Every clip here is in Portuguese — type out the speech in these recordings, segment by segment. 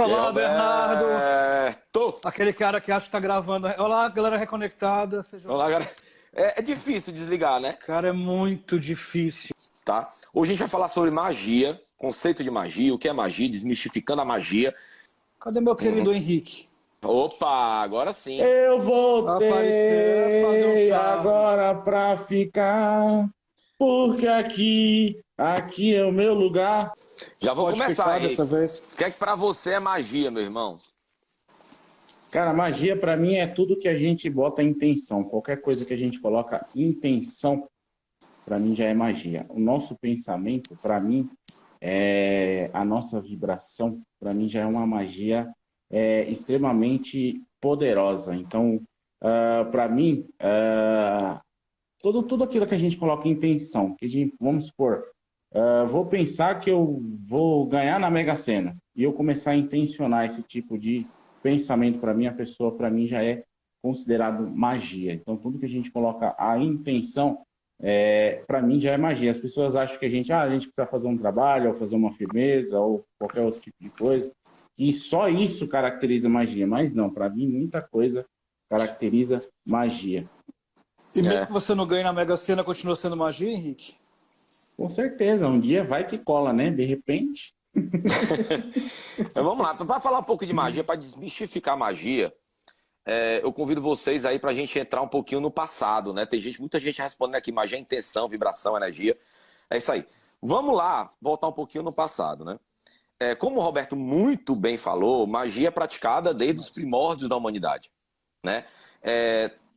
E aí, Olá, Bernardo. Alberto? Aquele cara que acha que tá gravando. Olá, galera reconectada. Olá, galera. É difícil desligar, né? Cara, é muito difícil. Tá? Hoje a gente vai falar sobre magia, conceito de magia, o que é magia, desmistificando a magia. Cadê meu querido Henrique? Opa, agora sim. Eu Aparecer, fazer um voltei charme. agora pra ficar, porque aqui é o meu lugar. Já vou Pode começar, ficar Henrique. dessa vez. O que é que pra você é magia, meu irmão? Cara, magia pra mim é tudo que a gente bota intenção. Qualquer coisa que a gente coloca intenção, pra mim já é magia. O nosso pensamento, pra mim, é a nossa vibração, pra mim já é uma magia extremamente poderosa. Então, para mim, tudo aquilo que a gente coloca em intenção, vamos supor, vou pensar que eu vou ganhar na Mega Sena e eu começar a intencionar esse tipo de pensamento para mim, a pessoa para mim já é considerado magia. Então, tudo que a gente coloca a intenção, para mim já é magia. As pessoas acham que a gente precisa fazer um trabalho, ou fazer uma firmeza, ou qualquer outro tipo de coisa, e só isso caracteriza magia. Mas não, para mim, muita coisa caracteriza magia. E mesmo que você não ganhe na Mega Sena, continua sendo magia, Henrique? Com certeza, um dia vai que cola, né? De repente. Então, vamos lá, para falar um pouco de magia, para desmistificar a magia, eu convido vocês aí pra gente entrar um pouquinho no passado, né? Tem muita gente respondendo aqui, magia é intenção, vibração, energia. É isso aí. Vamos lá, voltar um pouquinho no passado, né? Como o Roberto muito bem falou, magia é praticada desde os primórdios da humanidade, né?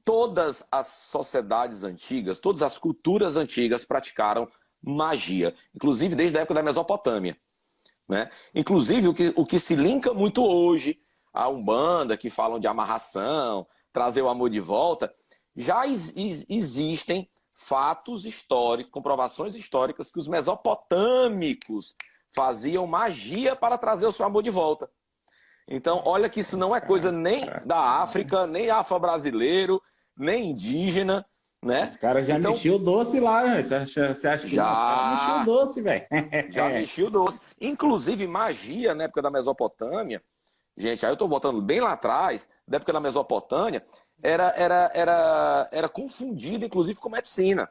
Todas as sociedades antigas, todas as culturas antigas praticaram magia, inclusive desde a época da Mesopotâmia, né? Inclusive o que se linka muito hoje, a Umbanda, que falam de amarração, trazer o amor de volta, já existem fatos históricos, comprovações históricas que os mesopotâmicos faziam magia para trazer o seu amor de volta. Então, olha que isso não é coisa nem da África, nem afro-brasileiro, nem indígena, né? Os caras já mexiam o doce lá, né? Você acha que Já. os caras mexiam o doce, velho? Já mexia o doce. Inclusive, magia na época da Mesopotâmia, gente, aí eu tô botando bem lá atrás, da época da Mesopotâmia, era confundido, inclusive, com medicina.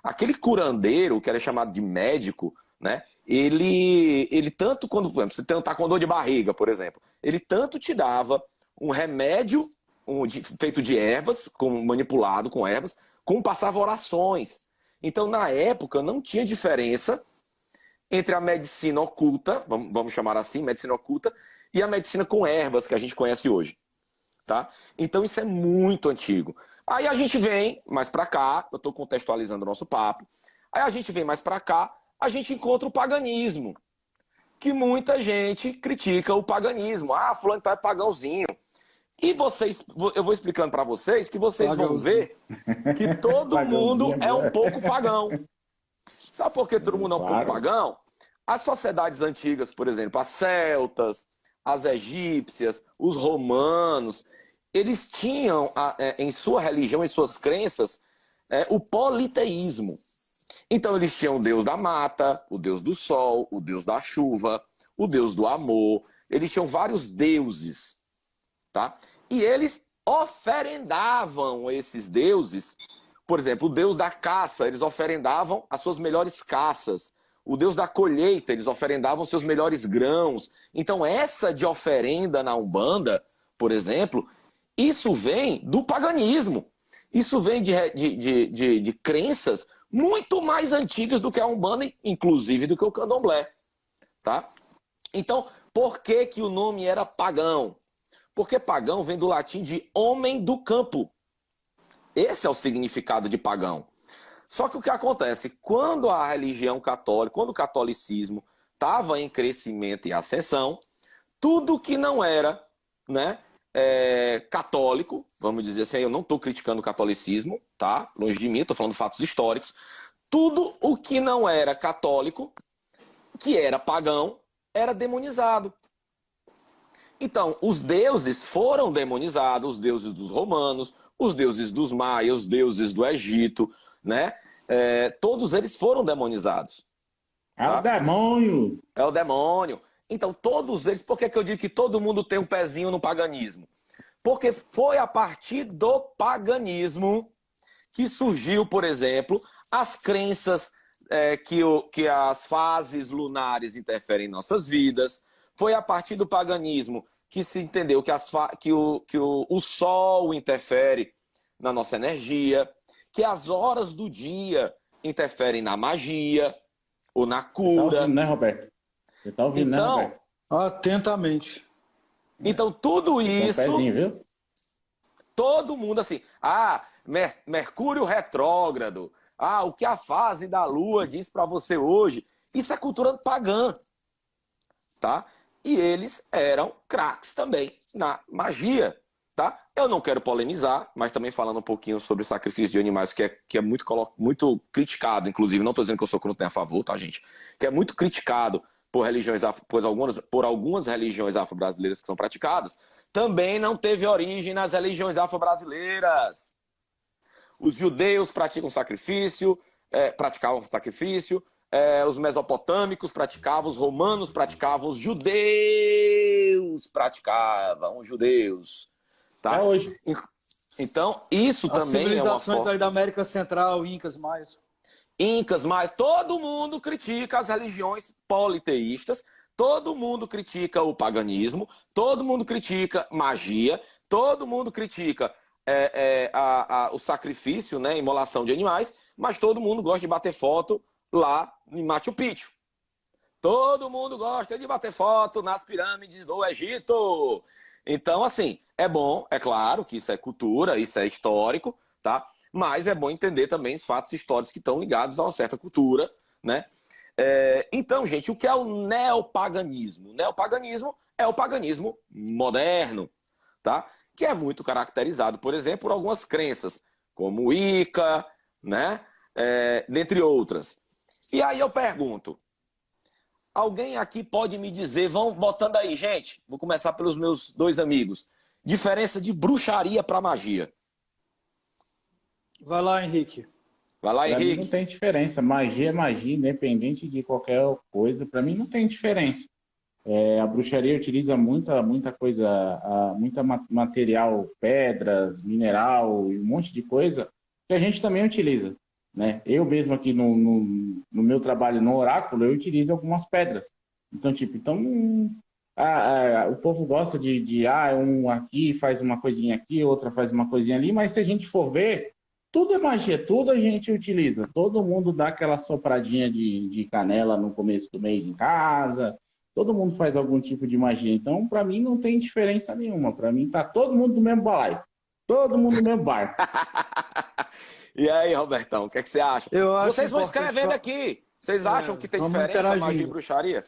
Aquele curandeiro, que era chamado de médico, né? Ele tanto quando você tá com dor de barriga, por exemplo, ele tanto te dava um remédio feito de ervas, manipulado com ervas, como passava orações. Então, na época, não tinha diferença entre a medicina oculta, vamos chamar assim, medicina oculta, e a medicina com ervas que a gente conhece hoje, tá? Então isso é muito antigo. Aí a gente vem mais para cá, eu estou contextualizando o nosso papo, aí a gente vem mais para cá, a gente encontra o paganismo, que muita gente critica o paganismo. Ah, fulano tá pagãozinho. E eu vou explicando para vocês que vocês vão ver que todo mundo é um pouco pagão. Sabe por que todo mundo é um pouco pagão? As sociedades antigas, por exemplo, as celtas, as egípcias, os romanos, eles tinham em sua religião, em suas crenças, o politeísmo. Então eles tinham o deus da mata, o deus do sol, o deus da chuva, o deus do amor. Eles tinham vários deuses, tá? E eles oferendavam esses deuses. Por exemplo, o deus da caça, eles oferendavam as suas melhores caças. O deus da colheita, eles oferendavam seus melhores grãos. Então essa de oferenda na Umbanda, por exemplo, isso vem do paganismo. Isso vem de crenças muito mais antigas do que a Umbanda, inclusive do que o Candomblé, tá? Então, por que que o nome era pagão? Porque pagão vem do latim de homem do campo. Esse é o significado de pagão. Só que o que acontece? Quando a religião católica, quando o catolicismo estava em crescimento e ascensão, tudo que não era, né, católico, vamos dizer assim, eu não estou criticando o catolicismo, tá? Longe de mim, estou falando fatos históricos. Tudo o que não era católico, que era pagão, era demonizado. Então, os deuses foram demonizados, os deuses dos romanos, os deuses dos maias, os deuses do Egito, né? Todos eles foram demonizados. É o demônio! É o demônio. Então, todos eles, por que que eu digo que todo mundo tem um pezinho no paganismo? Porque foi a partir do paganismo que surgiu, por exemplo, as crenças que as fases lunares interferem em nossas vidas. Foi a partir do paganismo que se entendeu que o Sol interfere na nossa energia, que as horas do dia interferem na magia ou na cura. Você tá ouvindo, né, Roberto? Você tá ouvindo, Então, né, Roberto? Atentamente. Então, tudo isso, Pezinho, viu? todo mundo assim, Mercúrio retrógrado, o que a fase da Lua diz para você hoje, isso é cultura pagã, tá? E eles eram craques também na magia, tá? Eu não quero polemizar, mas também falando um pouquinho sobre sacrifício de animais, que é muito criticado, inclusive, não estou dizendo que eu sou contra, nem a favor, tá, gente? Que é muito criticado por algumas religiões afro-brasileiras que são praticadas, também não teve origem nas religiões afro-brasileiras. Os judeus praticavam sacrifício, os mesopotâmicos praticavam, os romanos praticavam, os judeus praticavam, tá? É hoje. Então, isso As também é uma civilizações forma... da América Central, Incas mais. Incas, mas todo mundo critica as religiões politeístas, todo mundo critica o paganismo, todo mundo critica magia, todo mundo critica o sacrifício, né, imolação de animais, mas todo mundo gosta de bater foto lá em Machu Picchu. Todo mundo gosta de bater foto nas pirâmides do Egito. Então, assim, é bom, é claro que isso é cultura, isso é histórico, tá? Mas é bom entender também os fatos históricos que estão ligados a uma certa cultura, né? Então, gente, o que é o neopaganismo? O neopaganismo é o paganismo moderno, tá? Que é muito caracterizado, por exemplo, por algumas crenças, como o Ica, né? Dentre outras. E aí eu pergunto, alguém aqui pode me dizer, vão botando aí, gente, vou começar pelos meus dois amigos, diferença de bruxaria para magia. Vai lá, Henrique. Vai lá, Pra mim Henrique. não tem diferença. Magia é magia, independente de qualquer coisa. Para mim não tem diferença. A bruxaria utiliza muita coisa, muito material, pedras, mineral e um monte de coisa que a gente também utiliza, né? Eu mesmo aqui no meu trabalho no oráculo, eu utilizo algumas pedras. Então, o povo gosta um aqui faz uma coisinha aqui, outra faz uma coisinha ali, mas se a gente for ver, tudo é magia, tudo a gente utiliza. Todo mundo dá aquela sopradinha de canela no começo do mês em casa. Todo mundo faz algum tipo de magia. Então, para mim, não tem diferença nenhuma. Para mim, tá todo mundo do mesmo balaio. Todo mundo do mesmo barco. E aí, Robertão, o que é que você acha? Vocês vão escrevendo aqui. Vocês acham que tem diferença magia e bruxaria?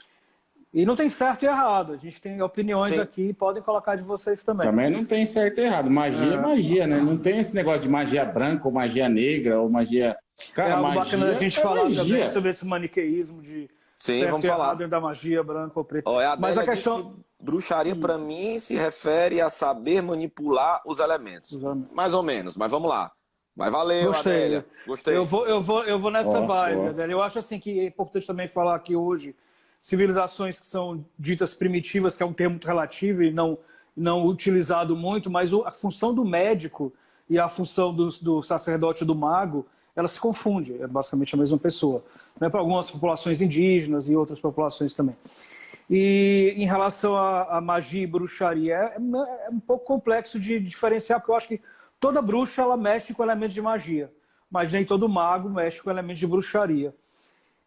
E não tem certo e errado. A gente tem opiniões aqui e podem colocar de vocês também. Também não tem certo e errado. Magia é magia, né? Não tem esse negócio de magia branca ou magia negra ou magia... Cara, algo bacana a gente falar magia. também sobre esse maniqueísmo de certo vamos e falar errado dentro da magia, branca ou preta. Mas a questão... bruxaria, para mim, se refere a saber manipular os elementos. Mais ou menos, mas vamos lá. Mas valeu, Gostei. Adélia. Gostei. Eu vou nessa vibe, Adélia. Eu acho assim que é importante também falar aqui hoje civilizações que são ditas primitivas, que é um termo muito relativo e não utilizado muito, mas a função do médico e a função do sacerdote e do mago, ela se confunde, é basicamente a mesma pessoa, né? Para algumas populações indígenas e outras populações também. E em relação à magia e bruxaria, é um pouco complexo de diferenciar, porque eu acho que toda bruxa ela mexe com elementos de magia, mas nem todo mago mexe com elementos de bruxaria.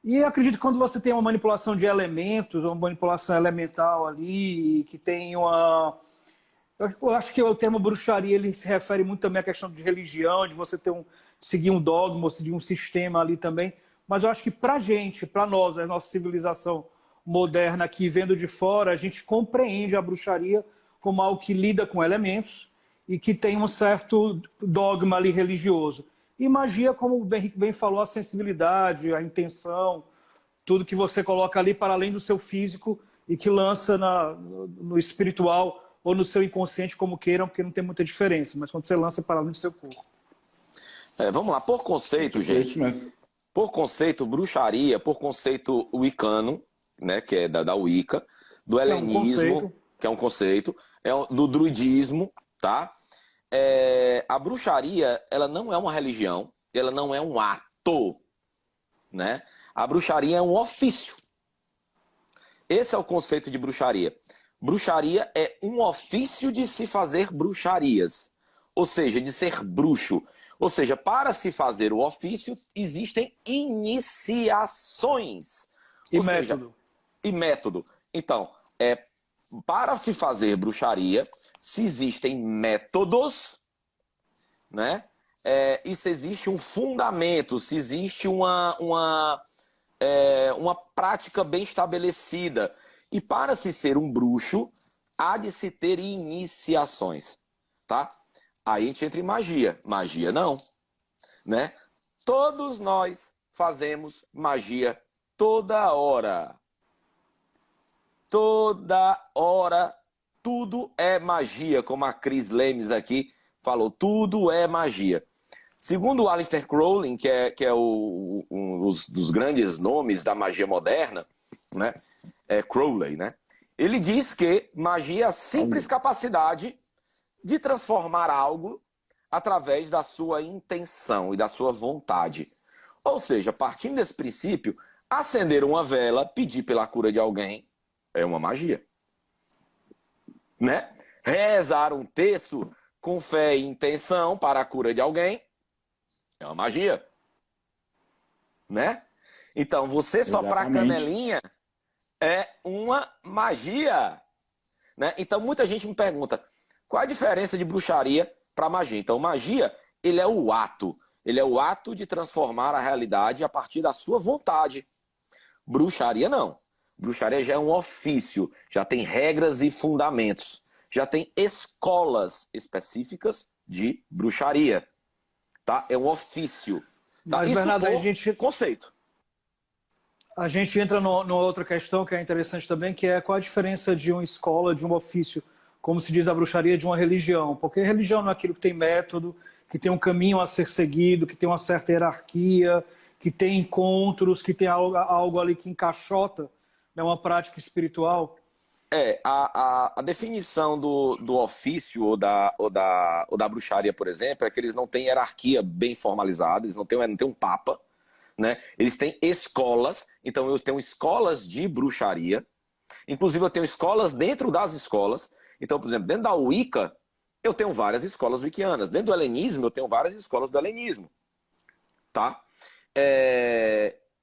E acredito que quando você tem uma manipulação de elementos, uma manipulação elemental ali, que tem uma... Eu acho que o termo bruxaria ele se refere muito também à questão de religião, de você seguir um dogma, seguir um sistema ali também. Mas eu acho que pra gente, pra nós, a nossa civilização moderna aqui, vendo de fora, a gente compreende a bruxaria como algo que lida com elementos e que tem um certo dogma ali religioso. E magia, como o Henrique bem falou, a sensibilidade, a intenção, tudo que você coloca ali para além do seu físico e que lança no espiritual ou no seu inconsciente, como queiram, porque não tem muita diferença, mas quando você lança para além do seu corpo. Vamos lá, por conceito, gente. Por conceito, bruxaria, por conceito wicano, né, que é da Wicca, do helenismo, que é um conceito, do druidismo, tá? A bruxaria, ela não é uma religião, ela não é um ato, né? A bruxaria é um ofício. Esse é o conceito de bruxaria. Bruxaria é um ofício de se fazer bruxarias, ou seja, de ser bruxo. Ou seja, para se fazer o ofício, existem iniciações. E método. E método. Então, para se fazer bruxaria, se existem métodos, né? E se existe um fundamento, se existe uma prática bem estabelecida. E para se ser um bruxo, há de se ter iniciações, tá? Aí a gente entra em magia. Magia não, né? Todos nós fazemos magia toda hora. Toda hora, tudo é magia, como a Cris Lemes aqui falou, tudo é magia. Segundo o Aleister Crowley, que é um dos grandes nomes da magia moderna, né? Crowley, né? Ele diz que magia é a simples capacidade de transformar algo através da sua intenção e da sua vontade. Ou seja, partindo desse princípio, acender uma vela, pedir pela cura de alguém, é uma magia. Né? Rezar um terço com fé e intenção para a cura de alguém, é uma magia. Né? Então, você soprar canelinha é uma magia. Né? Então, muita gente me pergunta, qual a diferença de bruxaria para magia? Então, magia, ele é o ato. Ele é o ato de transformar a realidade a partir da sua vontade. Bruxaria, não. Bruxaria já é um ofício, já tem regras e fundamentos. Já tem escolas específicas de bruxaria. Tá? É um ofício. Tá? Mas, isso, Bernardo, a gente... conceito. A gente entra numa outra questão que é interessante também, que é qual a diferença de uma escola, de um ofício, como se diz a bruxaria, de uma religião. Porque religião não é aquilo que tem método, que tem um caminho a ser seguido, que tem uma certa hierarquia, que tem encontros, que tem algo ali que encaixota, né, uma prática espiritual. A definição do ofício ou da bruxaria, por exemplo, é que eles não têm hierarquia bem formalizada, eles não têm um papa, né? Eles têm escolas, então eu tenho escolas de bruxaria, inclusive eu tenho escolas dentro das escolas. Então, por exemplo, dentro da Wicca, eu tenho várias escolas wiccanas. Dentro do helenismo, eu tenho várias escolas do helenismo. Tá?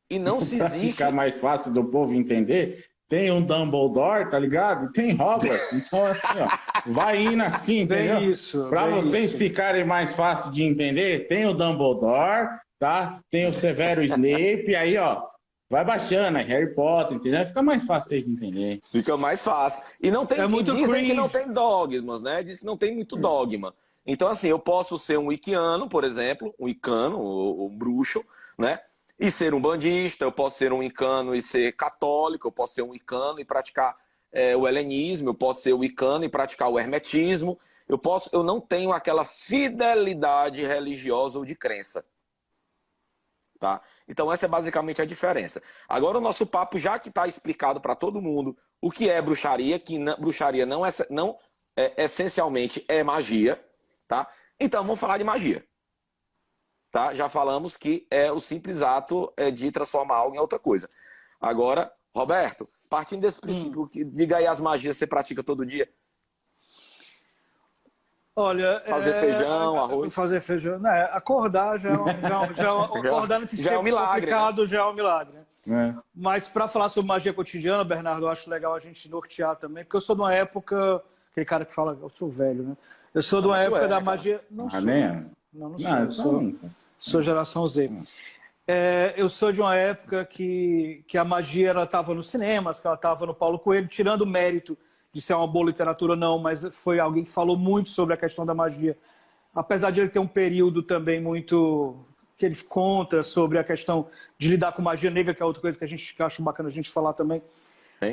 E não se Pra existe... ficar mais fácil do povo entender, tem um Dumbledore, tá ligado? Tem Hogwarts. Então, assim, ó, vai indo assim, entendeu? Bem isso. Para vocês isso. ficarem mais fácil de entender, tem o Dumbledore, tá? Tem o Severo Snape, aí, ó, vai baixando, é Harry Potter, entendeu? Fica mais fácil vocês entenderem. Fica mais fácil. E não tem, dizem que não tem dogmas, né? Diz que não tem muito dogma. Então, assim, eu posso ser um wicciano, por exemplo, um wicano, ou um bruxo, né? E ser um bandista, eu posso ser um wicano e ser católico, eu posso ser um wicano e praticar o helenismo, eu posso ser um wicano e praticar o hermetismo. Eu não tenho aquela fidelidade religiosa ou de crença. Tá? Então essa é basicamente a diferença. Agora o nosso papo, já que está explicado para todo mundo o que é bruxaria, que bruxaria não essencialmente é magia, tá? Então vamos falar de magia. Tá? Já falamos que é o simples ato de transformar algo em outra coisa. Agora, Roberto, partindo desse princípio, diga aí as magias que você pratica todo dia. Olha, fazer feijão, arroz. Fazer feijão, né? Acordar acordar nesse já é um milagre, complicado, né? já é um milagre, né? Mas para falar sobre magia cotidiana, Bernardo, eu acho legal a gente nortear também, porque eu sou de uma época, aquele cara que fala, eu sou velho, né? Eu sou de uma época da magia, não sou. Não sou. Sou geração Z. Eu sou de uma época que a magia ela estava nos cinemas, que ela estava no Paulo Coelho, tirando o mérito de ser uma boa literatura, não, mas foi alguém que falou muito sobre a questão da magia. Apesar de ele ter um período também muito... que ele conta sobre a questão de lidar com magia negra, que é outra coisa que eu acho bacana a gente falar também,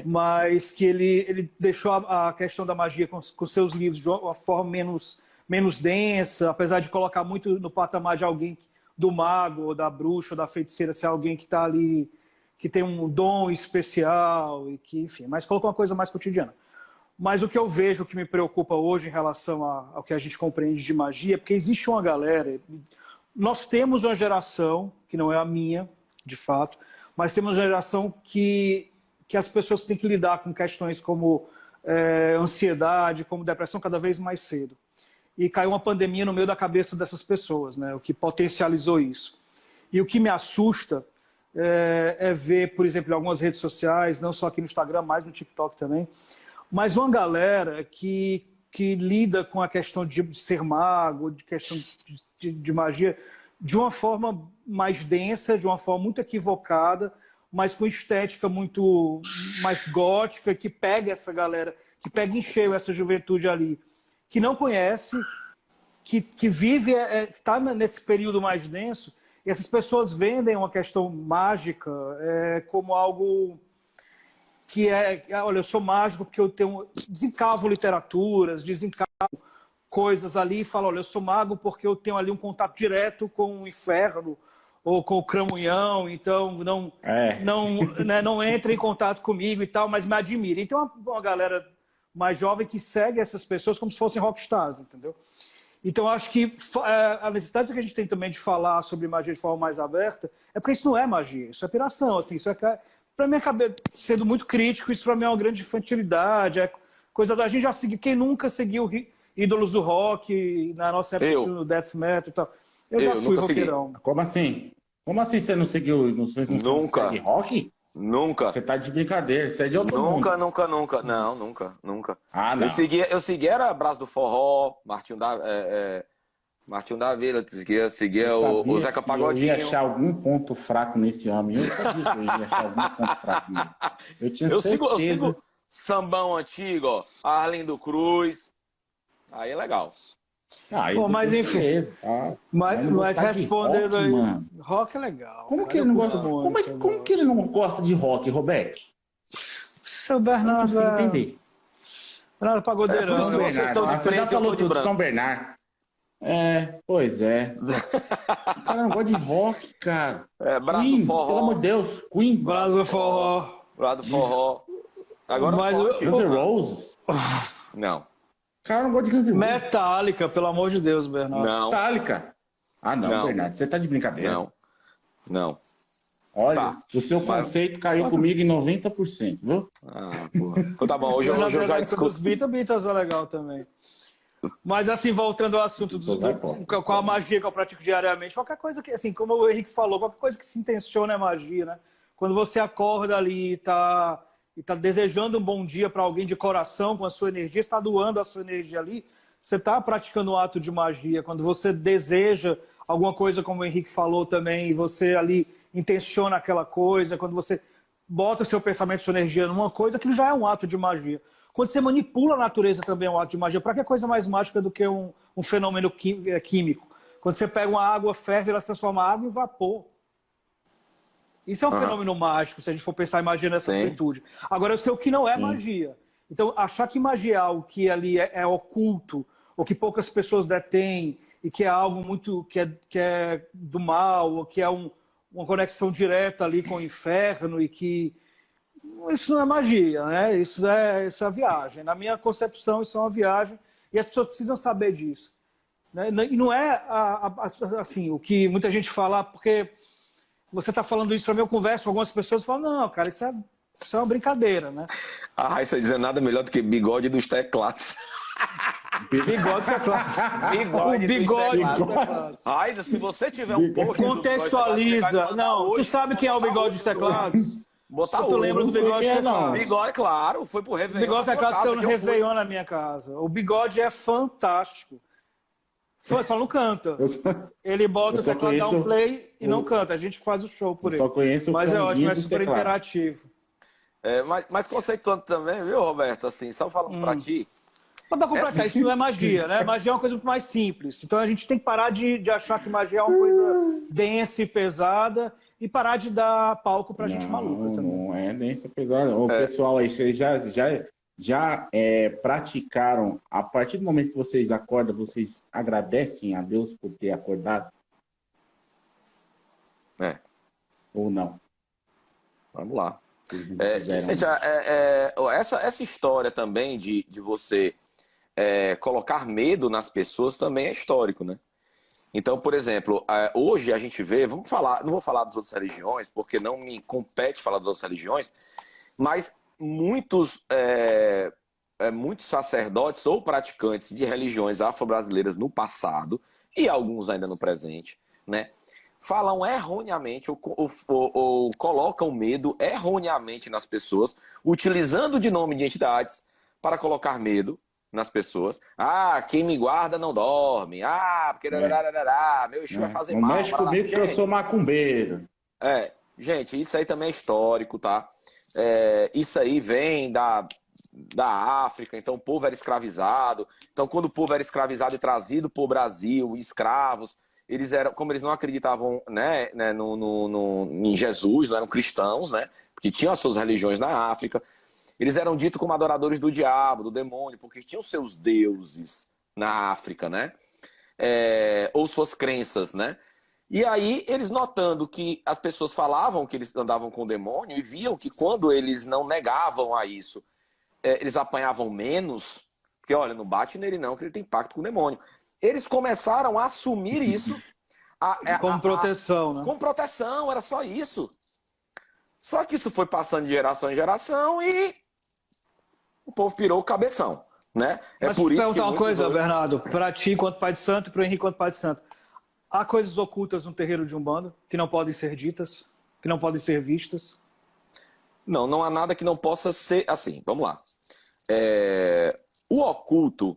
mas que ele deixou a questão da magia com seus livros de uma forma menos densa, apesar de colocar muito no patamar de alguém, do mago, ou da bruxa, ou da feiticeira, ser alguém que está ali, que tem um dom especial e que, enfim, mas colocou uma coisa mais cotidiana. Mas o que eu vejo, o que me preocupa hoje em relação ao que a gente compreende de magia, é porque existe uma galera... Nós temos uma geração, que não é a minha, de fato, mas temos uma geração que as pessoas têm que lidar com questões como ansiedade, como depressão, cada vez mais cedo. E caiu uma pandemia no meio da cabeça dessas pessoas, né? O que potencializou isso. E o que me assusta é ver, por exemplo, em algumas redes sociais, não só aqui no Instagram, mas no TikTok também, mas uma galera que lida com a questão de ser mago, de questão de magia, de uma forma mais densa, de uma forma muito equivocada, mas com estética muito mais gótica, que pega essa galera, que pega em cheio essa juventude ali, que não conhece, que vive, está nesse período mais denso, e essas pessoas vendem uma questão mágica como algo que olha, eu sou mágico porque eu desencavo literaturas, desencavo coisas ali e falo, olha, eu sou mago porque eu tenho ali um contato direto com o inferno ou com o cramunhão, então não entra em contato comigo e tal, mas me admira. Então uma galera mais jovem que segue essas pessoas como se fossem rockstars, entendeu? Então acho que a necessidade que a gente tem também de falar sobre magia de forma mais aberta é porque isso não é magia, isso é piração, assim, isso para mim acaba sendo muito crítico, isso para mim é uma grande infantilidade, é coisa da gente já seguir, quem nunca seguiu ídolos do rock na nossa época no death metal e tal. Eu já fui roqueirão. Como assim? Como assim você não seguiu? Você não segue rock? Nunca. Você tá de brincadeira, você é de outro mundo. Nunca. Não, nunca. Ah, não. Eu seguia era Braço do Forró, Martinho da Vila, seguia o Zeca Pagodinho. Eu ia achar algum ponto fraco nesse homem. Eu sabia que eu ia achar algum ponto fraco nele. Eu tinha certeza. Eu sigo sambão antigo, ó, Arlindo Cruz. Aí é legal. Bom, mas enfim. Mas respondendo aí. Rock é legal. Como que ele não gosta? Como que ele não gosta de rock, Roberto? Seu Bernardo. Eu não consigo entender. Bernardo Pagodeirão. Vocês estão de Você já preto, eu falou tô de tudo, branco. São Bernardo. Pois é. O cara não gosta de rock, cara. Braço Queen, do Forró. pelo amor de Deus. Queen. Braço do Forró. Braço do Forró. Agora mas Guns N' Roses. Não. O cara não gosta de Guns N' Roses. Metallica, pelo amor de Deus, Bernardo. Não. Metallica. Ah, não, Bernardo. Você tá de brincadeira. Não. Olha, o seu conceito caiu comigo em 90%, viu? Porra. Então tá bom, hoje eu já escuto. Os Beatles é legal também. Mas assim, voltando ao assunto com a magia que eu pratico diariamente, qualquer coisa que, assim, como o Henrique falou, qualquer coisa que se intenciona é magia, né? Quando você acorda ali e tá desejando um bom dia para alguém de coração, com a sua energia, está doando a sua energia ali, você está praticando um ato de magia. Quando você deseja alguma coisa, como o Henrique falou também, e você ali intenciona aquela coisa, quando você bota o seu pensamento, sua energia numa coisa, aquilo já é um ato de magia. Quando você manipula a natureza também é um ato de magia. Para que coisa mais mágica do que um fenômeno químico? Quando você pega uma água, ferve, ela se transforma em água em vapor. Isso é um fenômeno mágico, se a gente for pensar em magia nessa amplitude. Agora, eu sei o que não é magia. Então, achar que magia é algo que ali é oculto, ou que poucas pessoas detêm, e que é algo muito que é do mal, ou que é uma conexão direta ali com o inferno, e que isso não é magia, né? Isso é viagem. Na minha concepção, isso é uma viagem, e as pessoas precisam saber disso. Né? E não é assim, o que muita gente fala, porque você está falando isso para mim, eu converso com algumas pessoas e falo, não, cara, isso é uma brincadeira, né? A Raíssa dizendo nada melhor do que bigode dos teclados. Bigode dos teclados. Bigode dos teclados. Raíssa, se você tiver um post... Contextualiza. Não, tu sabe quem é o bigode dos teclados? Tu lembra do bigode dos teclados? Bigode, claro, foi pro Réveillon. Bigode dos teclados tem no Réveillon na minha casa. O bigode é fantástico. Só não canta. Ele bota o teclado, dá um play e não canta. A gente faz o show por ele. Só conheço o Mas é ótimo, é dos super teclados. interativo. Mas conceituando também, viu, Roberto? Assim, só falando pra ti. Mas pra completar, isso não é magia, né? Magia é uma coisa muito mais simples. Então a gente tem que parar de achar que magia é uma coisa densa e pesada e parar de dar palco pra gente maluca também. Não é densa e pesada. O pessoal aí, vocês já praticaram, a partir do momento que vocês acordam, vocês agradecem a Deus por ter acordado? Ou não? Vamos lá. Fizeram Gente, essa história também de você colocar medo nas pessoas também é histórico, né? Então, por exemplo, hoje a gente vê, vamos falar, não vou falar das outras religiões, porque não me compete falar das outras religiões, mas muitos sacerdotes ou praticantes de religiões afro-brasileiras no passado, e alguns ainda no presente, né, falam erroneamente ou colocam medo erroneamente nas pessoas, utilizando de nome de entidades para colocar medo nas pessoas. Ah, quem me guarda não dorme. Ah, porque meu Exu vai fazer Não mal. mexe comigo que eu sou macumbeiro. Gente, isso aí também é histórico, tá? Isso aí vem da África, então o povo era escravizado. Então, quando o povo era escravizado e trazido para o Brasil, escravos, como eles não acreditavam, né, em Jesus, não eram cristãos, né? Porque tinham as suas religiões na África. Eles eram ditos como adoradores do diabo, do demônio, porque tinham seus deuses na África, né? Ou suas crenças, né? E aí, eles notando que as pessoas falavam que eles andavam com o demônio e viam que quando eles não negavam a isso, eles apanhavam menos, porque, olha, não bate nele não, que ele tem pacto com o demônio. Eles começaram a assumir isso. Como proteção, né? Como proteção, era só isso. Só que isso foi passando de geração em geração e o povo pirou o cabeção, né? Mas por isso perguntar que uma coisa, hoje... Bernardo, para ti quanto pai de santo e para o Henrique quanto pai de santo. Há coisas ocultas no terreiro de Umbanda que não podem ser ditas, que não podem ser vistas? Não há nada que não possa ser assim. Vamos lá. O oculto,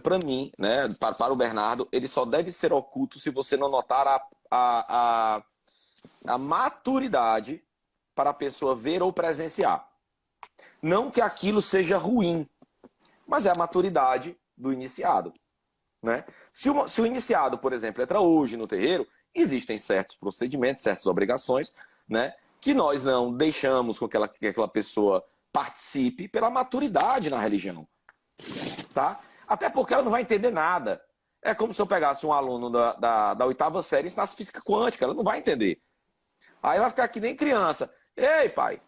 para mim, né, para o Bernardo, ele só deve ser oculto se você não notar a maturidade para a pessoa ver ou presenciar. Não que aquilo seja ruim, mas é a maturidade do iniciado, né? Se o iniciado, por exemplo, entra hoje no terreiro, existem certos procedimentos, certas obrigações, né, que nós não deixamos com que aquela pessoa participe pela maturidade na religião, tá? Até porque ela não vai entender nada. É como se eu pegasse um aluno da 8ª série e ensinasse física quântica, ela não vai entender. Aí ela vai ficar que nem criança. Ei, pai,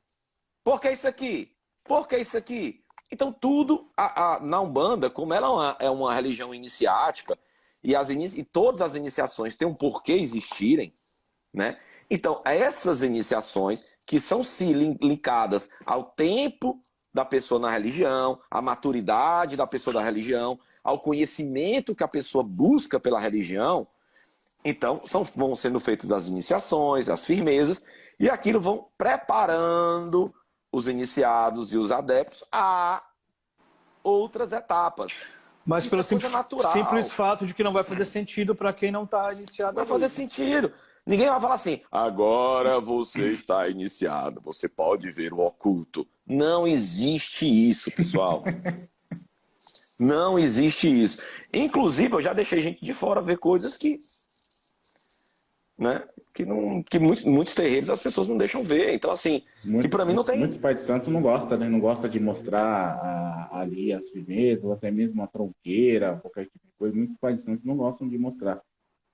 por que isso aqui? Por que isso aqui? Então tudo, na Umbanda, como ela é uma religião iniciática, e todas as iniciações têm um porquê existirem, né? Então, essas iniciações, que são sim linkadas ao tempo da pessoa na religião, à maturidade da pessoa da religião, ao conhecimento que a pessoa busca pela religião, então vão sendo feitas as iniciações, as firmezas, e aquilo vão preparando os iniciados e os adeptos a outras etapas. Mas isso pelo simples fato de que não vai fazer sentido para quem não está iniciado. Vai fazer sentido. Ninguém vai falar assim, agora você está iniciado, você pode ver o oculto. Não existe isso, pessoal. Não existe isso. Inclusive, eu já deixei gente de fora ver coisas que muitos terreiros as pessoas não deixam ver. Então, assim, que para mim não tem... Muitos pais de santo não gostam, né? Não gosta de mostrar ali as firmezas, ou até mesmo a tronqueira, qualquer tipo de coisa. Muitos pais de santo não gostam de mostrar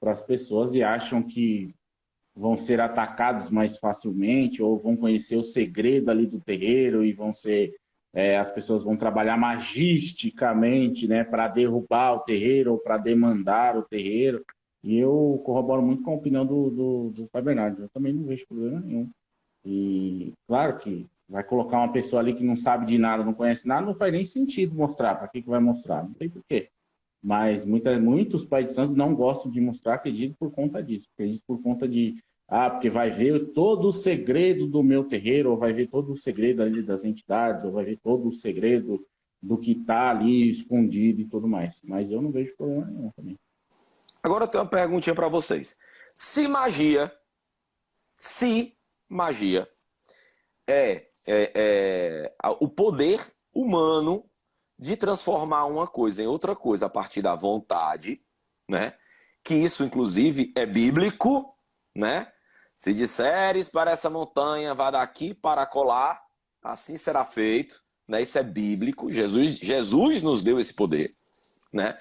para as pessoas e acham que vão ser atacados mais facilmente, ou vão conhecer o segredo ali do terreiro e vão ser... as pessoas vão trabalhar magisticamente, né, para derrubar o terreiro ou para demandar o terreiro. E eu corroboro muito com a opinião do Pai Bernardo. Eu também não vejo problema nenhum. E claro que vai colocar uma pessoa ali que não sabe de nada, não conhece nada, não faz nem sentido mostrar. Para que vai mostrar? Não tem porquê. Mas muitos pais de santos não gostam de mostrar, acredito, por conta disso. Acredito por conta de... porque vai ver todo o segredo do meu terreiro, ou vai ver todo o segredo ali das entidades, ou vai ver todo o segredo do que está ali escondido e tudo mais. Mas eu não vejo problema nenhum também. Agora eu tenho uma perguntinha para vocês. Se magia é o poder humano de transformar uma coisa em outra coisa a partir da vontade, né? Que isso, inclusive, é bíblico, né? Se disseres para essa montanha, vá daqui para colar, assim será feito, né? Isso é bíblico. Jesus nos deu esse poder, né?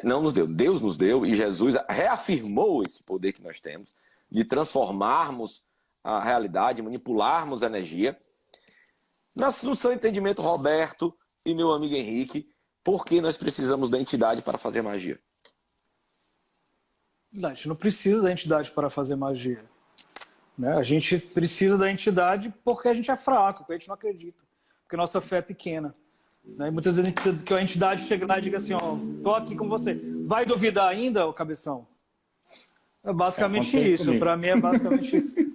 Não nos deu, Deus nos deu, e Jesus reafirmou esse poder que nós temos de transformarmos a realidade, manipularmos a energia. No seu entendimento, Roberto e meu amigo Henrique, por que nós precisamos da entidade para fazer magia? A gente não precisa da entidade para fazer magia, né? A gente precisa da entidade porque a gente é fraco, porque a gente não acredita, porque nossa fé é pequena, né? E muitas vezes a gente precisa que a entidade chegue lá e diga assim, ó, tô aqui com você. Vai duvidar ainda, ô cabeção? É basicamente isso. Para mim é basicamente isso.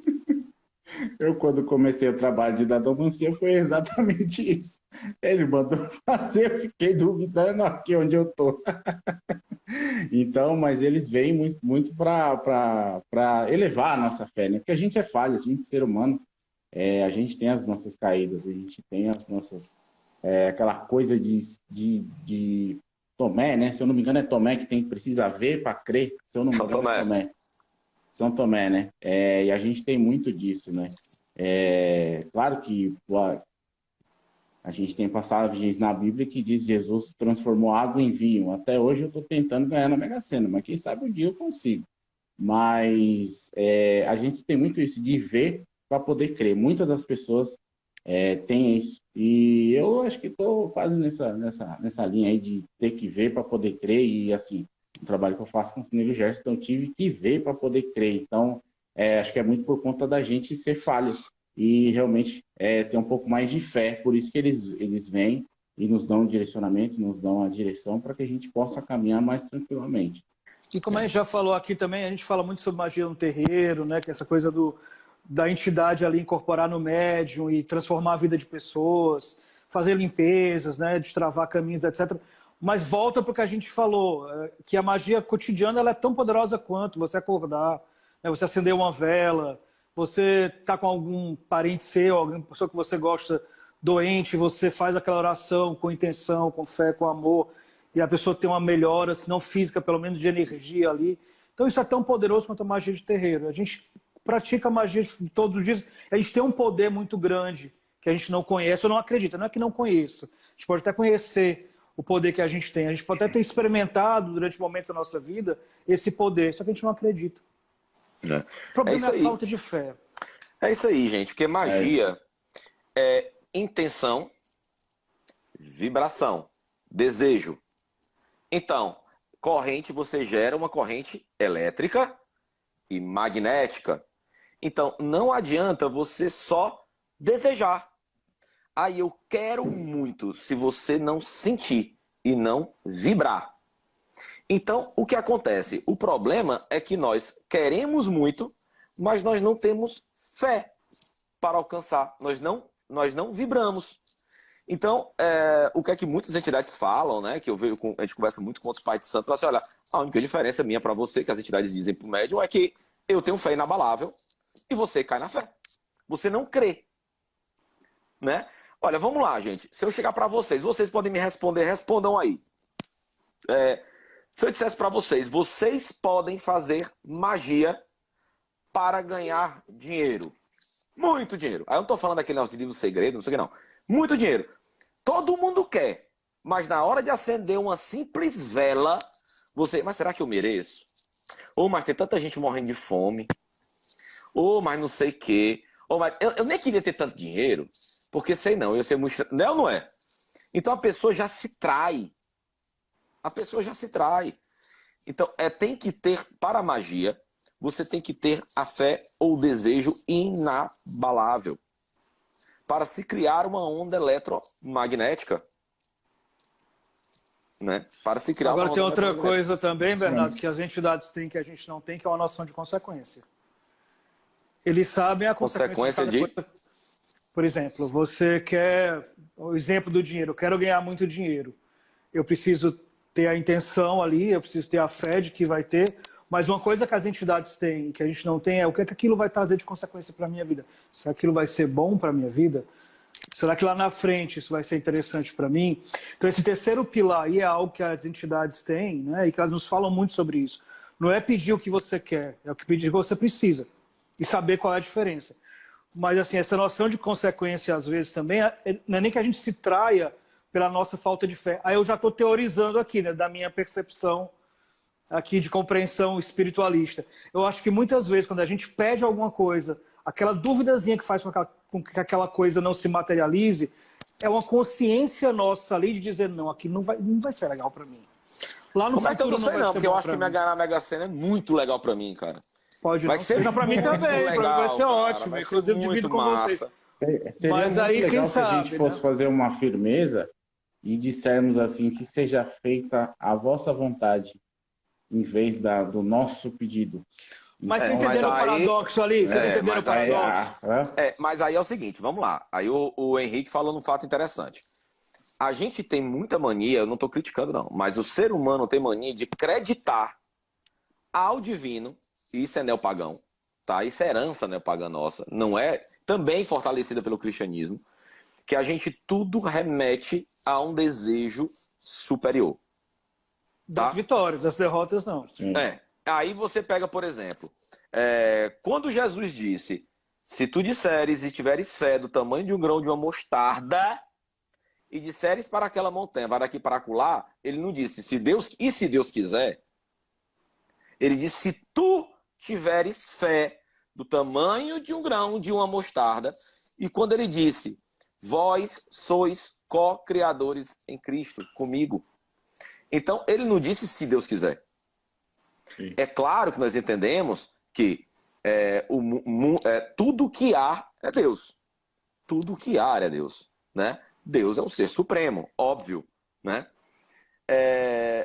Eu, quando comecei o trabalho de dadomancia, foi exatamente isso. Ele mandou fazer, eu fiquei duvidando aqui onde eu tô. Então, mas eles vêm muito para elevar a nossa fé, né? Porque a gente é falho, a gente é ser humano, a gente tem as nossas caídas, a gente tem as nossas... aquela coisa de Tomé, né? Se eu não me engano, é Tomé que precisa ver para crer. Se eu não me engano, é Tomé. São Tomé, né? E a gente tem muito disso, né? Claro que a gente tem passagens na Bíblia que diz que Jesus transformou água em vinho. Até hoje eu estou tentando ganhar na Mega Sena, mas quem sabe um dia eu consigo. Mas a gente tem muito isso de ver para poder crer. Muitas das pessoas têm isso. E eu acho que estou quase nessa linha aí de ter que ver para poder crer. E assim, o trabalho que eu faço com o Cine Gerson, então tive que ver para poder crer. Então, acho que é muito por conta da gente ser falho e realmente ter um pouco mais de fé. Por isso que eles vêm e nos dão um direcionamento, nos dão a direção para que a gente possa caminhar mais tranquilamente. E como a gente já falou aqui também, a gente fala muito sobre magia no terreiro, né? Que é essa coisa da entidade ali incorporar no médium e transformar a vida de pessoas, fazer limpezas, né? Destravar caminhos, etc. Mas volta para o que a gente falou, que a magia cotidiana ela é tão poderosa quanto você acordar, né? Você acender uma vela, você tá com algum parente seu, alguma pessoa que você gosta doente, você faz aquela oração com intenção, com fé, com amor, e a pessoa tem uma melhora, se não física, pelo menos de energia ali. Então isso é tão poderoso quanto a magia de terreiro. A gente pratica a magia todos os dias, a gente tem um poder muito grande que a gente não conhece ou não acredita. Não é que não conheça, a gente pode até conhecer o poder que a gente tem. A gente pode até ter experimentado durante momentos da nossa vida esse poder, só que a gente não acredita. O problema é a falta de fé. É isso aí, gente, porque magia é intenção, vibração, desejo. Então, corrente, você gera uma corrente elétrica e magnética. Então, não adianta você só desejar. Aí eu quero muito, se você não sentir e não vibrar. Então, o que acontece? O problema é que nós queremos muito, mas nós não temos fé para alcançar. Nós não vibramos. Então, o que é que muitas entidades falam, né? Que eu vejo, a gente conversa muito com outros pais de santo, assim, olha, a única diferença minha para você, que as entidades dizem para o médium, é que eu tenho fé inabalável e você cai na fé. Você não crê. Né? Olha, vamos lá, gente. Se eu chegar para vocês podem me responder, respondam aí. Se eu dissesse para vocês podem fazer magia para ganhar dinheiro. Muito dinheiro. Aí eu não estou falando daquele nosso livro Segredo, não sei o que não. Muito dinheiro. Todo mundo quer. Mas na hora de acender uma simples vela, mas será que eu mereço? Mas tem tanta gente morrendo de fome. Mas não sei o quê. Mas eu nem queria ter tanto dinheiro, porque sei não, eu sei muito... Não é ou não é? Então a pessoa já se trai. A pessoa já se trai. Então, tem que ter, para a magia, você tem que ter a fé ou o desejo inabalável para se criar uma onda eletromagnética. Né? Para se criar Agora uma tem onda outra coisa também, Bernardo, Sim. que as entidades têm que a gente não tem, que é uma noção de consequência. Eles sabem a consequência de cada coisa. Por exemplo, você quer... O exemplo do dinheiro. Eu quero ganhar muito dinheiro. Eu preciso ter a intenção ali, eu preciso ter a fé de que vai ter, mas uma coisa que as entidades têm, que a gente não tem, é o que aquilo vai trazer de consequência para a minha vida. Será que aquilo vai ser bom para a minha vida? Será que lá na frente isso vai ser interessante para mim? Então esse terceiro pilar aí é algo que as entidades têm, né, e que elas nos falam muito sobre isso. Não é pedir o que você quer, é o que pedir o que você precisa. E saber qual é a diferença. Mas assim, essa noção de consequência às vezes também, não é nem que a gente se traia pela nossa falta de fé. Aí eu já estou teorizando aqui, né, da minha percepção aqui de compreensão espiritualista. Eu acho que muitas vezes, quando a gente pede alguma coisa aquela duvidazinha que faz com que aquela coisa não se materialize, é uma consciência nossa ali de dizer, não, aqui não vai ser legal para mim. Lá no Como é que eu futuro não sei não, porque eu acho que mim. ganhar na Mega Sena é muito legal pra mim, cara. Pode vai não ser ser. Para mim também, legal, para mim vai ser cara, ótimo. vai Inclusive, ser divido muito com vocês. massa. Seria Mas muito aí, legal quem se a gente sabe, fosse né? fazer uma firmeza e dissermos assim que seja feita a vossa vontade em vez do nosso pedido. Mas Então, você entendeu o paradoxo ali? Você entendeu o paradoxo? Mas aí é o seguinte, vamos lá. Aí o Henrique falou num fato interessante. A gente tem muita mania, eu não estou criticando não, mas o ser humano tem mania de acreditar ao divino, e isso é neopagão, tá? Isso é herança neopagã nossa, não é também fortalecida pelo cristianismo, que a gente tudo remete a um desejo superior. Tá? Das vitórias, das derrotas não. Aí você pega, por exemplo, quando Jesus disse, se tu disseres e tiveres fé do tamanho de um grão de uma mostarda, e disseres para aquela montanha, vai daqui para acolá, ele não disse, se Deus quiser, ele disse, se tu tiveres fé do tamanho de um grão de uma mostarda, e quando ele disse, vós sois co-criadores em Cristo, comigo. Então, ele não disse se Deus quiser. Sim. É claro que nós entendemos que tudo que há é Deus. Tudo que há é Deus, né? Deus é um ser supremo, óbvio, né?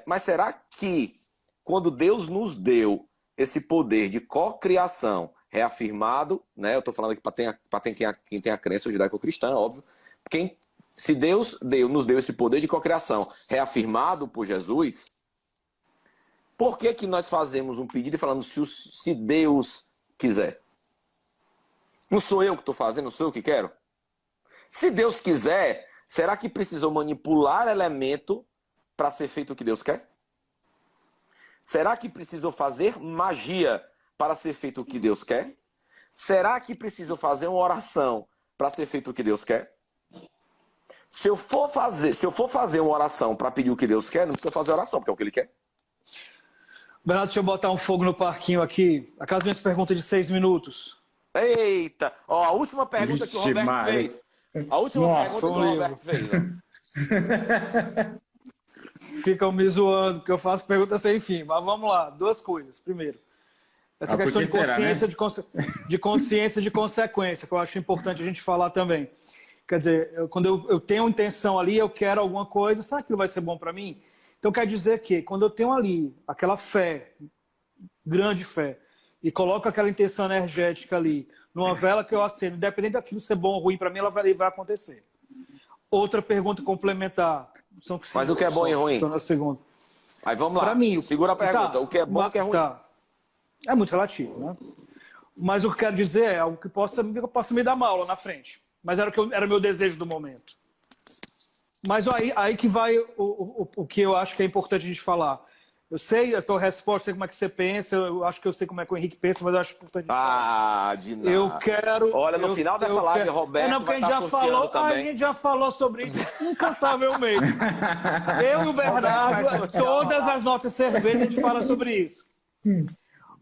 Mas será que quando Deus nos deu esse poder de cocriação reafirmado, né? Eu estou falando aqui para quem tem a crença judaico-cristã, óbvio. Se Deus nos deu esse poder de cocriação reafirmado por Jesus, por que nós fazemos um pedido e falando se Deus quiser? Não sou eu que estou fazendo, não sou eu que quero? Se Deus quiser, será que precisou manipular elemento para ser feito o que Deus quer? Será que precisou fazer magia para ser feito o que Deus quer? Será que precisou fazer uma oração para ser feito o que Deus quer? Se eu for fazer uma oração para pedir o que Deus quer, não precisa fazer oração, porque é o que Ele quer. Bernardo, deixa eu botar um fogo no parquinho aqui. Aquelas minhas perguntas de 6 minutos. Eita! Ó, a última pergunta que o Roberto fez. A última pergunta que o Roberto fez. Ficam me zoando, porque eu faço perguntas sem fim. Mas vamos lá, 2 coisas. Primeiro, essa questão de consciência, né? de consciência de consequência, que eu acho importante a gente falar também. Quer dizer, quando eu tenho intenção ali, eu quero alguma coisa, será que aquilo vai ser bom para mim? Então quer dizer que quando eu tenho ali aquela fé, grande fé, e coloco aquela intenção energética ali, numa vela que eu acendo, independente daquilo ser bom ou ruim para mim, ela vai acontecer. Outra pergunta complementar. Mas o que é bom e ruim? Estou na segunda. Aí vamos lá. Para mim, segura a pergunta. O que é bom e o que é ruim? Tá. É muito relativo, né? Mas o que eu quero dizer é algo que possa me dar mal lá na frente. Mas era o meu desejo do momento. Mas aí que vai o que eu acho que é importante a gente falar. Eu sei a tua resposta, sei como é que você pensa, eu acho que eu sei como é que o Henrique pensa, mas eu acho importante falar. De nada. Eu quero... Olha, no final dessa live, Roberto não, porque a gente já falou sobre isso incansavelmente. Eu e o Bernardo, todas as nossas cervejas, a gente fala sobre isso.